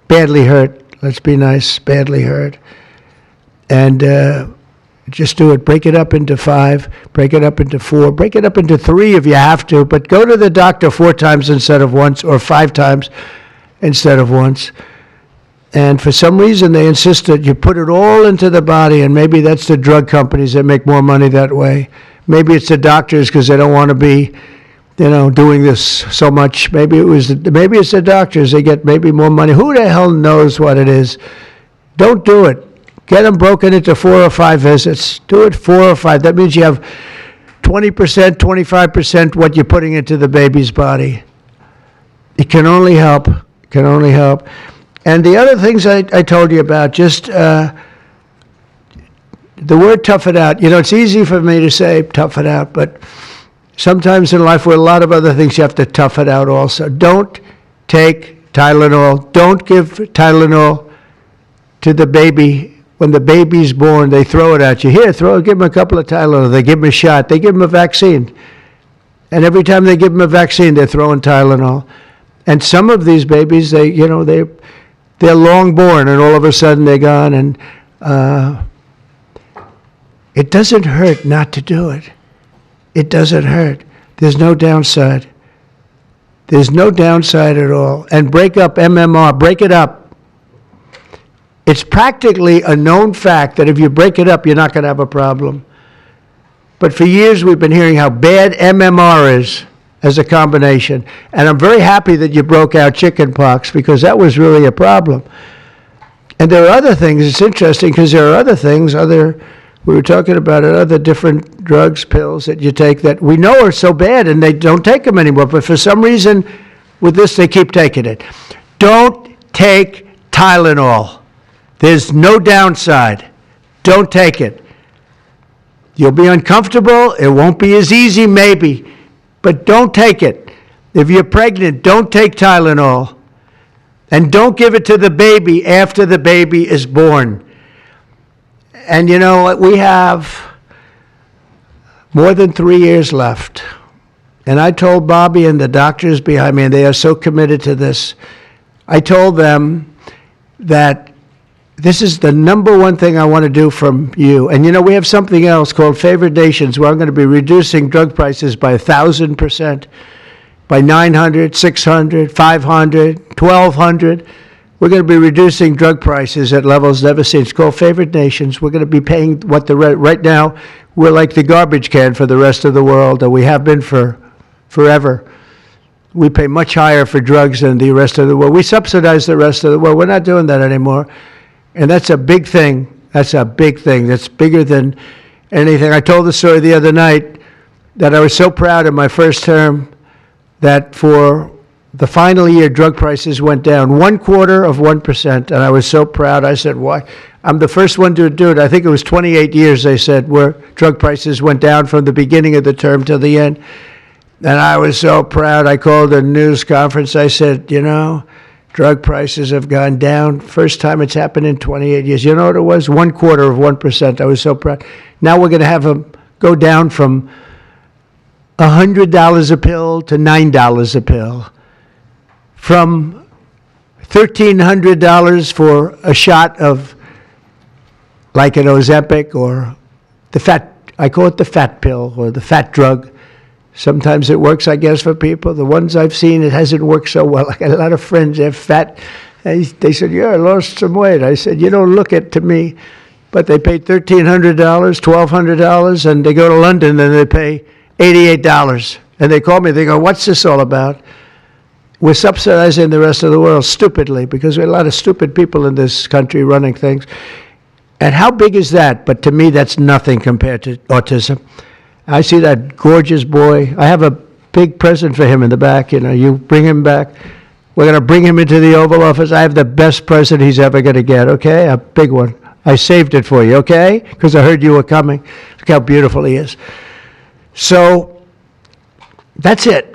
badly hurt. Let's be nice, badly hurt. And just do it. Break it up into 5, break it up into 4, break it up into 3 if you have to, but go to the doctor 4 times instead of once, or 5 times instead of once. And for some reason, they insist that you put it all into the body, and maybe that's the drug companies that make more money that way. Maybe it's the doctors because they don't want to be, doing this so much. Maybe it's the doctors. They get maybe more money. Who the hell knows what it is? Don't do it. Get them broken into 4 or 5 visits. Do it 4 or 5. That means you have 20%, 25% what you're putting into the baby's body. It can only help. It can only help. And the other things I told you about, just the word tough it out. It's easy for me to say tough it out, but sometimes in life with a lot of other things you have to tough it out also. Don't take Tylenol. Don't give Tylenol to the baby. When the baby's born, they throw it at you. Here, give them a couple of Tylenol. They give them a shot. They give them a vaccine. And every time they give them a vaccine, they're throwing Tylenol. And some of these babies, they're long born, and all of a sudden they're gone. And it doesn't hurt not to do it. It doesn't hurt. There's no downside. There's no downside at all. And break up MMR. Break it up. It's practically a known fact that if you break it up, you're not going to have a problem. But for years, we've been hearing how bad MMR is as a combination. And I'm very happy that you broke out chickenpox, because that was really a problem. And there are other things, it's interesting, because there are other things, we were talking about it, other different drugs, pills that you take that we know are so bad and they don't take them anymore, but for some reason, with this, they keep taking it. Don't take Tylenol. There's no downside. Don't take it. You'll be uncomfortable. It won't be as easy, maybe, but don't take it. If you're pregnant, don't take Tylenol. And don't give it to the baby after the baby is born. And you know what? We have more than 3 years left. And I told Bobby and the doctors behind me, and they are so committed to this, I told them that this is the number one thing I want to do from you. And you know, we have something else called Favored Nations, where I'm going to be reducing drug prices by 1,000%, by 900, 600, 500, 1,200. We're going to be reducing drug prices at levels never seen. It's called Favored Nations. We're going to be paying what right now, we're like the garbage can for the rest of the world, and we have been for forever. We pay much higher for drugs than the rest of the world. We subsidize the rest of the world. We're not doing that anymore. And that's a big thing. That's a big thing. That's bigger than anything. I told the story the other night that I was so proud in my first term that for the final year, drug prices went down 0.25%, and I was so proud. I said, why? I'm the first one to do it. I think it was 28 years, they said, where drug prices went down from the beginning of the term to the end. And I was so proud. I called a news conference. I said, you know, drug prices have gone down. First time it's happened in 28 years. You know what it was? 0.25%. I was so proud. Now we're going to have them go down from $100 a pill to $9 a pill. From $1,300 for a shot of like an Ozempic or I call it the fat pill or the fat drug. Sometimes it works, I guess, for people. The ones I've seen, it hasn't worked so well. I got a lot of friends, they're fat. They said, yeah, I lost some weight. I said, you don't look it to me. But they pay $1,300, $1,200, and they go to London and they pay $88. And they call me, they go, what's this all about? We're subsidizing the rest of the world stupidly because we have a lot of stupid people in this country running things. And how big is that? But to me, that's nothing compared to autism. I see that gorgeous boy. I have a big present for him in the back. You know, you bring him back. We're going to bring him into the Oval Office. I have the best present he's ever going to get, okay? A big one. I saved it for you, okay? Because I heard you were coming. Look how beautiful he is. So that's it.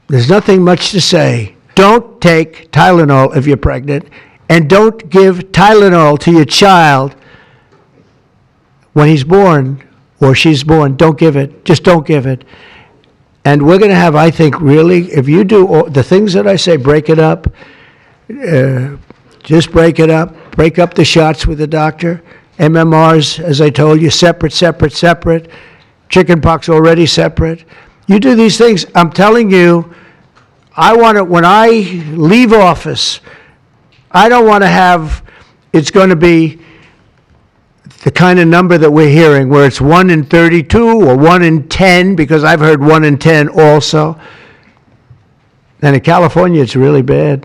There's nothing much to say. Don't take Tylenol if you're pregnant, and don't give Tylenol to your child when he's born or she's born. Don't give it. Just don't give it. And we're going to have, I think, really, if you do all the things that I say, break it up. Just break it up. Break up the shots with the doctor. MMRs, as I told you, separate. Chickenpox already separate. You do these things, I'm telling you, I want to, when I leave office, I don't want to have, it's going to be the kind of number that we're hearing, where it's 1 in 32 or 1 in 10, because I've heard 1 in 10 also. And in California, it's really bad.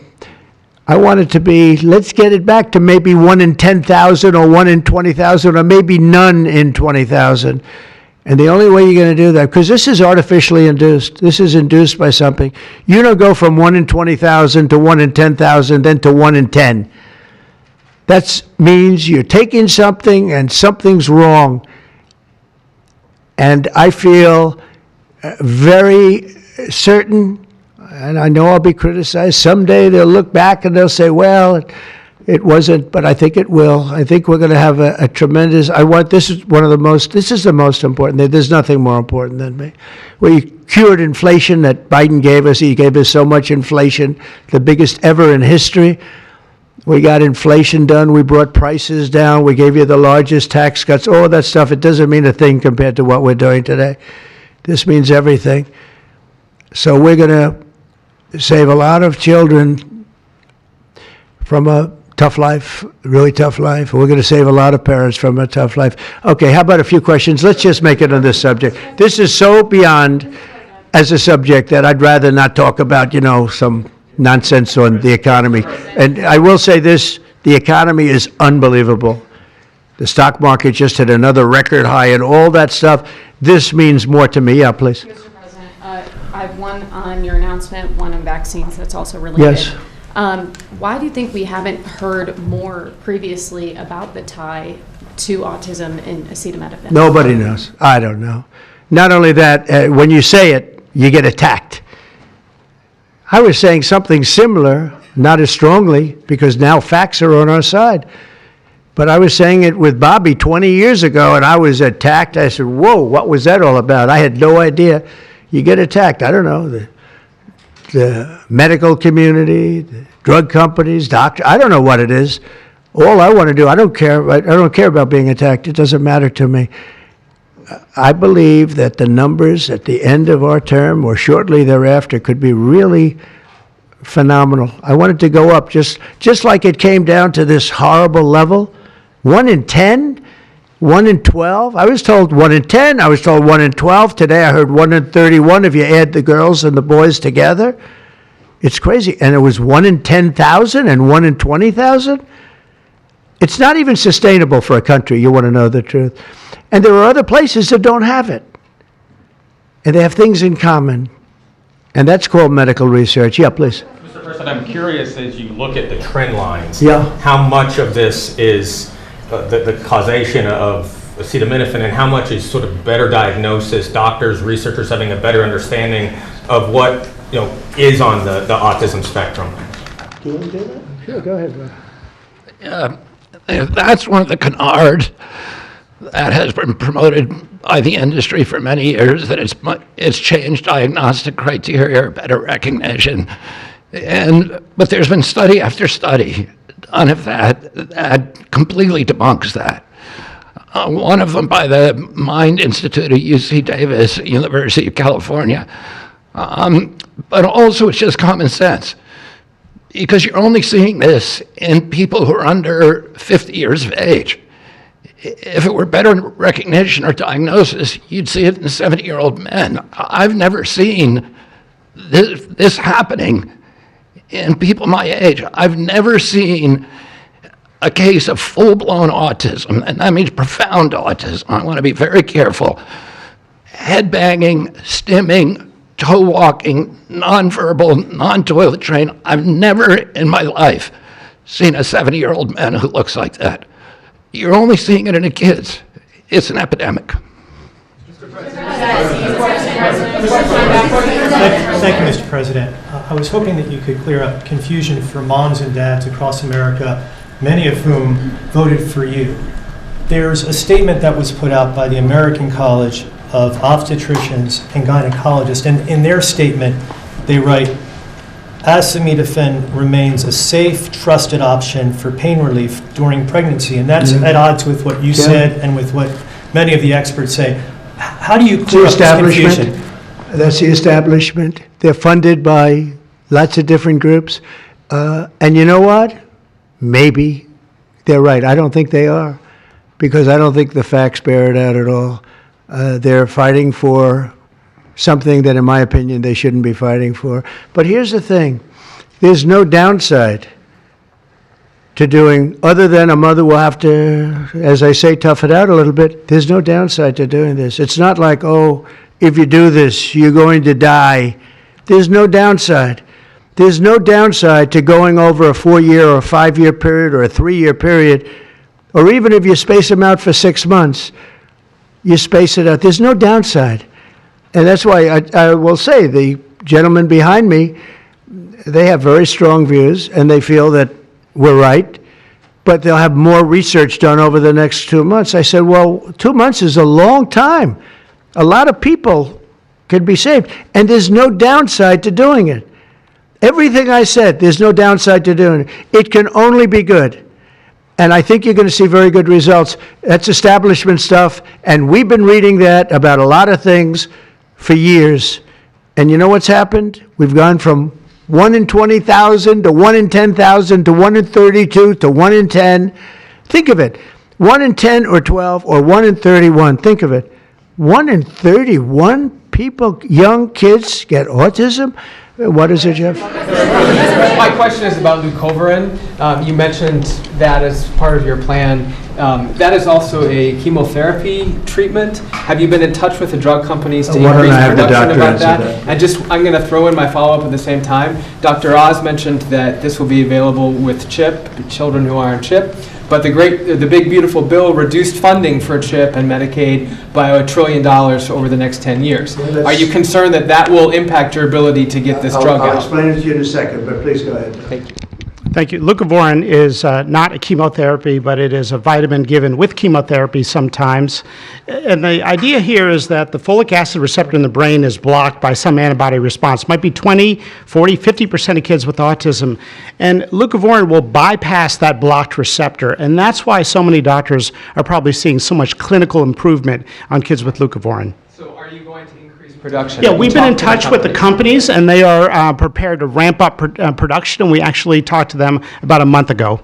I want it to be, let's get it back to maybe 1 in 10,000 or 1 in 20,000 or maybe none in 20,000. And the only way you're going to do that, because this is artificially induced. This is induced by something. You don't go from 1 in 20,000 to 1 in 10,000, then to 1 in 10. That means you're taking something and something's wrong. And I feel very certain, and I know I'll be criticized. Someday they'll look back and they'll say, well, it wasn't, but I think it will. I think we're going to have a tremendous, this is the most important. There's nothing more important than me. We cured inflation that Biden gave us. He gave us so much inflation, the biggest ever in history. We got inflation done. We brought prices down. We gave you the largest tax cuts, all that stuff. It doesn't mean a thing compared to what we're doing today. This means everything. So we're going to save a lot of children from a tough life, really tough life. We're going to save a lot of parents from a tough life. Okay, how about a few questions? Let's just make it on this subject. This is so beyond as a subject that I'd rather not talk about, some nonsense on the economy. And I will say this, The economy is unbelievable. The stock market just hit another record high and all that stuff. This means more to me. Yeah, please. Mr. President, I have one on your announcement, one on vaccines that's also related. Yes. Why do you think we haven't heard more previously about the tie to autism and acetaminophen? Nobody knows. I don't know. Not only that, when you say it, you get attacked. I was saying something similar, not as strongly, because now facts are on our side. But I was saying it with Bobby 20 years ago, and I was attacked. I said, whoa, what was that all about? I had no idea. You get attacked. I don't know. The medical community, the drug companies, doctors, I don't know what it is. All I want to do, I don't care about being attacked. It doesn't matter to me. I believe that the numbers at the end of our term or shortly thereafter could be really phenomenal. I want it to go up just like it came down to this horrible level. 1 in 10, 1 in 12. I was told 1 in 10. I was told 1 in 12. Today I heard 1 in 31 if you add the girls and the boys together. It's crazy. And it was 1 in 10,000 and 1 in 20,000. It's not even sustainable for a country, you want to know the truth. And there are other places that don't have it. And they have things in common. And that's called medical research. Yeah, please. Mr. President, I'm curious as you look at the trend lines, Yeah. how much of this is the causation of acetaminophen and how much is sort of better diagnosis, doctors, researchers having a better understanding of what is on the autism spectrum? Do you want to do that? Sure, go ahead. That's one of the canards that has been promoted by the industry for many years, that it's changed diagnostic criteria, better recognition. But there's been study after study done of that completely debunks that. One of them by the Mind Institute at UC Davis, University of California. But also it's just common sense, because you're only seeing this in people who are under 50 years of age. If it were better recognition or diagnosis, you'd see it in 70-year-old men. I've never seen this happening in people my age. I've never seen a case of full-blown autism, and that means profound autism. I want to be very careful. Head banging, stimming, toe walking, nonverbal, non-toilet trained. I've never in my life seen a 70-year-old man who looks like that. You're only seeing it in the kids. It's an epidemic. Thank you, Mr. President. I was hoping that you could clear up confusion for moms and dads across America, many of whom voted for you. There's a statement that was put out by the American College of Obstetricians and Gynecologists, and in their statement, they write, acetaminophen remains a safe, trusted option for pain relief during pregnancy, and that's at odds with what you said and with what many of the experts say. How do you clear up this confusion? That's the establishment. They're funded by lots of different groups. And you know what? Maybe they're right. I don't think they are, because I don't think the facts bear it out at all. They're fighting for something that, in my opinion, they shouldn't be fighting for. But here's the thing. There's no downside to doing, other than a mother will have to, as I say, tough it out a little bit. There's no downside to doing this. It's not like, oh, if you do this, you're going to die. There's no downside. There's no downside to going over a 4-year or a 5-year period or a 3-year period, or even if you space them out for 6 months, you space it out. There's no downside. And that's why I will say the gentlemen behind me, they have very strong views, and they feel that we're right, but they'll have more research done over the next 2 months. I said, well, 2 months is a long time. A lot of people could be saved, and there's no downside to doing it. Everything I said, there's no downside to doing it. It can only be good. And I think you're going to see very good results. That's establishment stuff, and we've been reading that about a lot of things for years. And you know what's happened? We've gone from 1 in 20,000 to 1 in 10,000 to 1 in 32 to 1 in 10. Think of it. 1 in 10 or 12 or 1 in 31. Think of it. 1 in 31 people, young kids get autism? What is it, Jeff? My question is about leucovorin. You mentioned that as part of your plan. That is also a chemotherapy treatment. Have you been in touch with the drug companies to Why don't increase I have the production doctor about answer that? that? And just, I'm going to throw in my follow-up at the same time. Dr. Oz mentioned that this will be available with CHIP, children who are on CHIP. But the big beautiful bill reduced funding for CHIP and Medicaid by $1 trillion over the next 10 years. Are you concerned that that will impact your ability to get this drug I'll out? explain it to you in a second, but please go ahead. Thank you. Thank you. Leucovorin is not a chemotherapy, but it is a vitamin given with chemotherapy sometimes. And the idea here is that the folic acid receptor in the brain is blocked by some antibody response. It might be 20, 40, 50% of kids with autism. And leucovorin will bypass that blocked receptor. And that's why so many doctors are probably seeing so much clinical improvement on kids with leucovorin. So are you going to increase production? Yeah, we've been in touch with the companies, and they are prepared to ramp up production, and we actually talked to them about a month ago.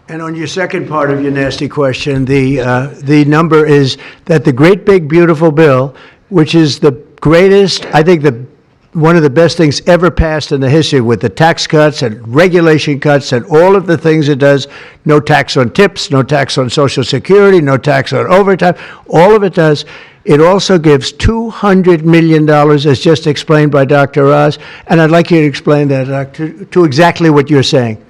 And on your second part of your nasty question, the number is that the great big beautiful bill, which is the greatest, I think one of the best things ever passed in the history, with the tax cuts and regulation cuts and all of the things it does, no tax on tips, no tax on Social Security, no tax on overtime, all of it does. It also gives $200 million, as just explained by Dr. Oz, and I'd like you to explain that to exactly what you're saying.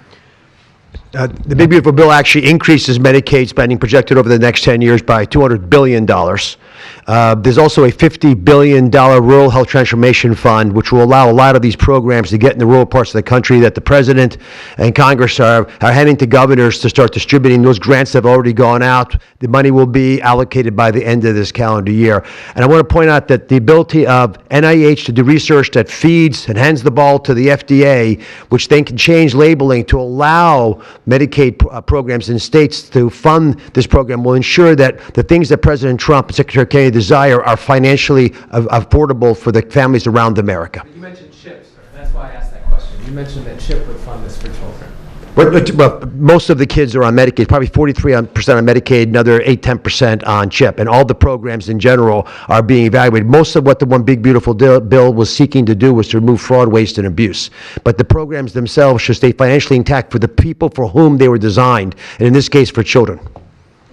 The Big Beautiful Bill actually increases Medicaid spending projected over the next 10 years by $200 billion. There's also a $50 billion Rural Health Transformation Fund, which will allow a lot of these programs to get in the rural parts of the country that the President and Congress are handing to governors to start distributing. Those grants have already gone out. The money will be allocated by the end of this calendar year. And I want to point out that the ability of NIH to do research that feeds and hands the ball to the FDA, which then can change labeling to allow Medicaid programs in states to fund this program, will ensure that the things that President Trump and Secretary Kennedy desire are financially affordable for the families around America. You mentioned CHIP, sir. That's why I asked that question. You mentioned that CHIP would fund this for children. But most of the kids are on Medicaid, probably 43% on Medicaid, another 8-10% on CHIP, and all the programs in general are being evaluated. Most of what the One Big Beautiful Bill was seeking to do was to remove fraud, waste, and abuse. But the programs themselves should stay financially intact for the people for whom they were designed, and in this case, for children.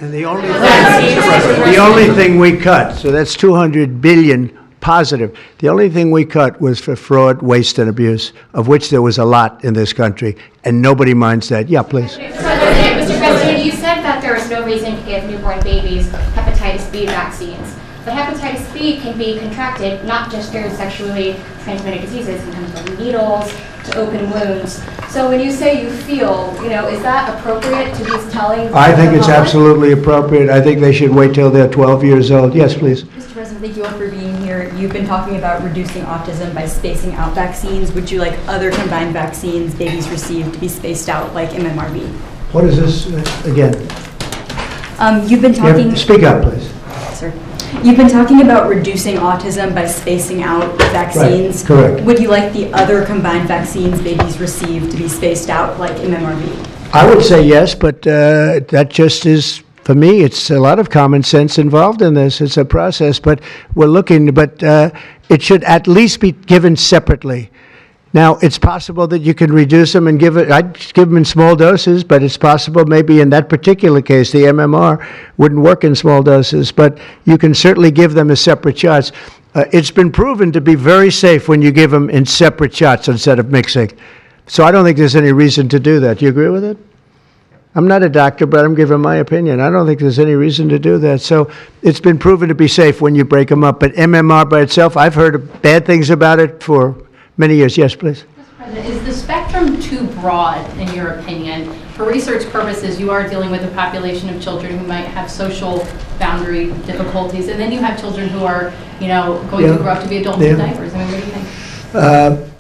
And the only thing we cut, so that's $200 billion positive. The only thing we cut was for fraud, waste, and abuse, of which there was a lot in this country, and nobody minds that. Yeah, please. Mr. President, you said that there is no reason to give newborn babies hepatitis B vaccines. But hepatitis B can be contracted not just through sexually transmitted diseases, it can come from needles to open wounds. So when you say you feel, is that appropriate to be telling? I think it's absolutely appropriate. I think they should wait till they're 12 years old. Yes, please. Mr. President, thank you all for being here. You've been talking about reducing autism by spacing out vaccines. Would you like other combined vaccines babies receive to be spaced out, like MMRV? What is this again? You've been talking. Speak up, please. Sir. You've been talking about reducing autism by spacing out vaccines. Right, correct. Would you like the other combined vaccines babies receive to be spaced out, like MMRV? I would say yes, but that just is, for me, it's a lot of common sense involved in this. It's a process, but we're looking, but it should at least be given separately. Now, it's possible that you can reduce them and I'd give them in small doses, but it's possible maybe in that particular case, the MMR wouldn't work in small doses, but you can certainly give them as separate shots. It's been proven to be very safe when you give them in separate shots instead of mixing. So I don't think there's any reason to do that. Do you agree with it? I'm not a doctor, but I'm giving my opinion. I don't think there's any reason to do that. So it's been proven to be safe when you break them up. But MMR by itself, I've heard bad things about it for many years. Yes, please. Mr. President, is the spectrum too broad, in your opinion? For research purposes, you are dealing with a population of children who might have social boundary difficulties, and then you have children who are, going to grow up to be adults in diapers. I mean, what do you think?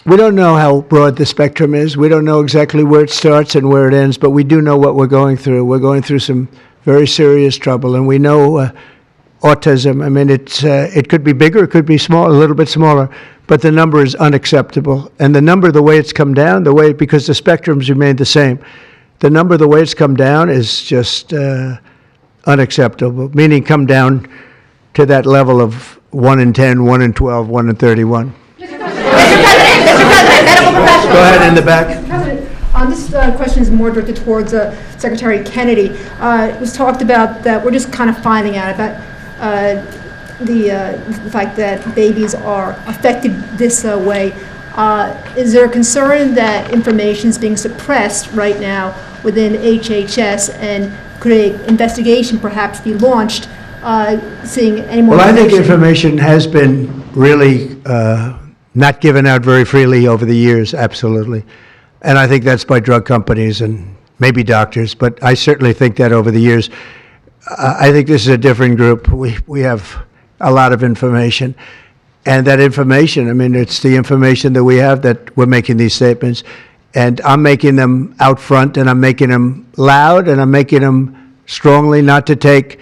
We don't know how broad the spectrum is. We don't know exactly where it starts and where it ends, but we do know what we're going through. We're going through some very serious trouble, and we know autism. I mean, it could be bigger, it could be small, a little bit smaller, but the number is unacceptable. And the number, the way it's come down, because the spectrums remain the same, the number, the way it's come down is just unacceptable, meaning come down to that level of 1 in 10, 1 in 12, 1 in 31. Mr. President, medical professionals. Go ahead in the back. President, this question is more directed towards Secretary Kennedy. It was talked about that we're just kind of finding out about the fact that babies are affected this way. Is there a concern that information is being suppressed right now within HHS, and could an investigation perhaps be launched, seeing any more Well, I think information has been really not given out very freely over the years, absolutely. And I think that's by drug companies and maybe doctors, but I certainly think that over the years. I think this is a different group. We have a lot of information. And that information, I mean, it's the information that we have that we're making these statements. And I'm making them out front, and I'm making them loud, and I'm making them strongly not to take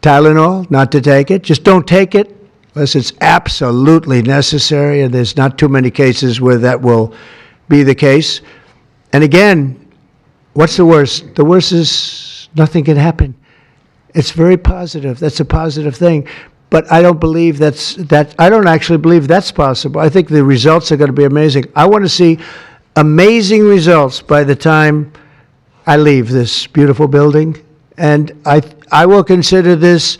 Tylenol, not to take it. Just don't take it unless it's absolutely necessary, and there's not too many cases where that will be the case. And again, what's the worst? The worst is nothing can happen. It's very positive. That's a positive thing. But I don't believe I don't actually believe that's possible. I think the results are going to be amazing. I want to see amazing results by the time I leave this beautiful building. And I will consider this,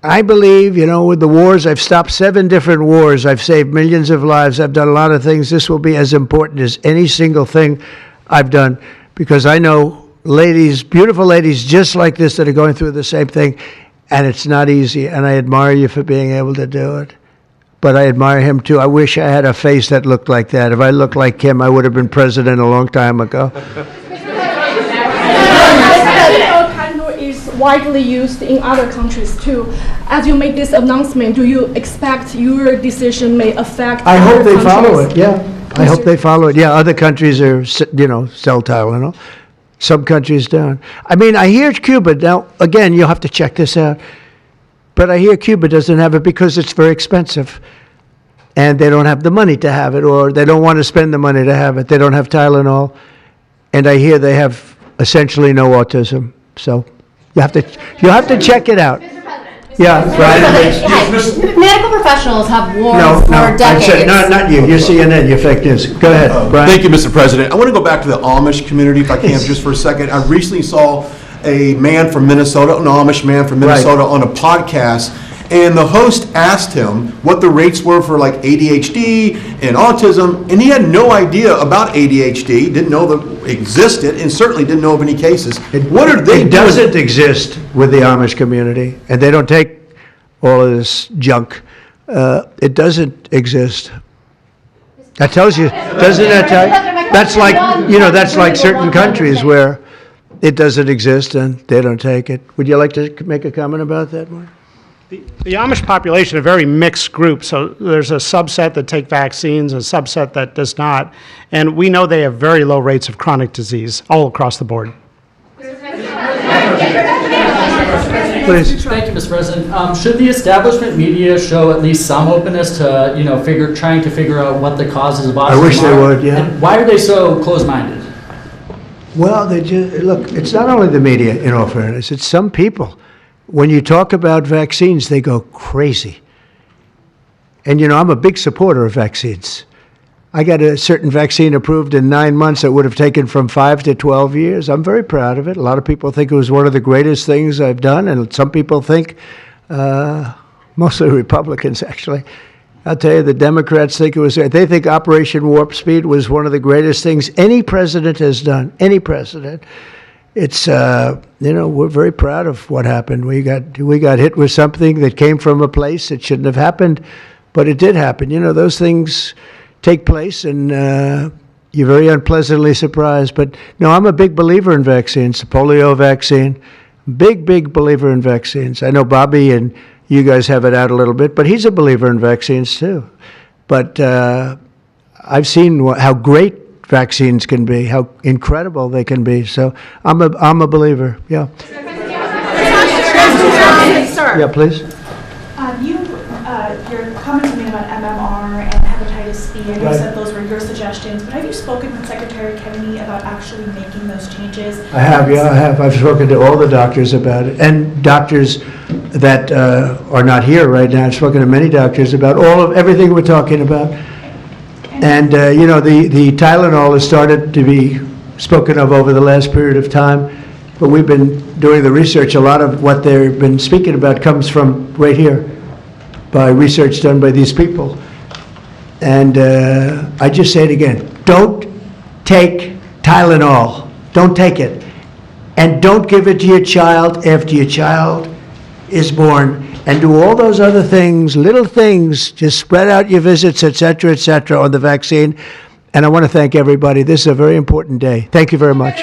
I believe, with the wars, I've stopped 7 different wars. I've saved millions of lives. I've done a lot of things. This will be as important as any single thing I've done, because I know ladies, beautiful ladies just like this that are going through the same thing, and it's not easy, and I admire you for being able to do it. But I admire him too. I wish I had a face that looked like that. If I looked like him, I would have been president a long time ago. Is widely used in other countries too. As you make this announcement, do you expect your decision may affect I hope they countries? follow it, yeah. I hope they follow it. Yeah, other countries are, sell Tylenol. Some countries don't. I mean, I hear Cuba, now, again, you'll have to check this out, but I hear Cuba doesn't have it because it's very expensive, and they don't have the money to have it, or they don't want to spend the money to have it. They don't have Tylenol, and I hear they have essentially no autism, so you have to check it out. Yeah, right. Medical professionals have warned No, for I decades. said, not you. You're CNN. You're fake news. Go ahead, Brian. Thank you, Mr. President. I want to go back to the Amish community, if I can, just for a second. I recently saw a man from Minnesota, an Amish man from Minnesota, on a podcast, and the host asked him what the rates were for like ADHD and autism, and he had no idea about ADHD, didn't know that it existed, and certainly didn't know of any cases. What are they doing? It doesn't exist with the Amish community, and they don't take all of this junk. It doesn't exist. That tells you, doesn't that tell you? That's like, that's like certain countries where it doesn't exist and they don't take it. Would you like to make a comment about that, Mark? The Amish population, a very mixed group, so there's a subset that take vaccines, a subset that does not, and we know they have very low rates of chronic disease all across the board. Please. Thank you, Mr. President. Should the establishment media show at least some openness to, trying to figure out what the causes of autism are? I wish they would, yeah. And why are they so closed-minded? Well, look, it's not only the media, in all fairness, it's some people. When you talk about vaccines, they go crazy. And, I'm a big supporter of vaccines. I got a certain vaccine approved in 9 months that would have taken from 5 to 12 years. I'm very proud of it. A lot of people think it was one of the greatest things I've done, and some people think, mostly Republicans, actually. I'll tell you, the Democrats think they think Operation Warp Speed was one of the greatest things any president has done, any president. It's, we're very proud of what happened. We got hit with something that came from a place that shouldn't have happened, but it did happen. Those things take place, and you're very unpleasantly surprised. But no, I'm a big believer in vaccines. The polio vaccine, big believer in vaccines. I know Bobby and you guys have it out a little bit, but he's a believer in vaccines too. But I've seen how great vaccines can be, how incredible they can be. So I'm a believer. Yeah. Sir. Yeah, please. Your comments made about MMR and hepatitis B, I know you said those were your suggestions, but have you spoken with Secretary Kennedy about actually making those changes? I have, yeah, I have. I've spoken to all the doctors about it, and doctors that are not here right now. I've spoken to many doctors about everything we're talking about. And, you know, the Tylenol has started to be spoken of over the last period of time, but we've been doing the research. A lot of what they've been speaking about comes from right here, by research done by these people. And I just say it again, don't take Tylenol. Don't take it. And don't give it to your child after your child is born. And do all those other things, little things, just spread out your visits, et cetera, on the vaccine. And I want to thank everybody. This is a very important day. Thank you very much.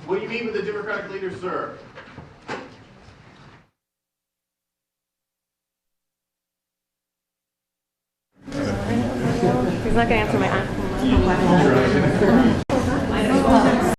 Will you meet with the Democratic leader, sir? He's not going to answer my question.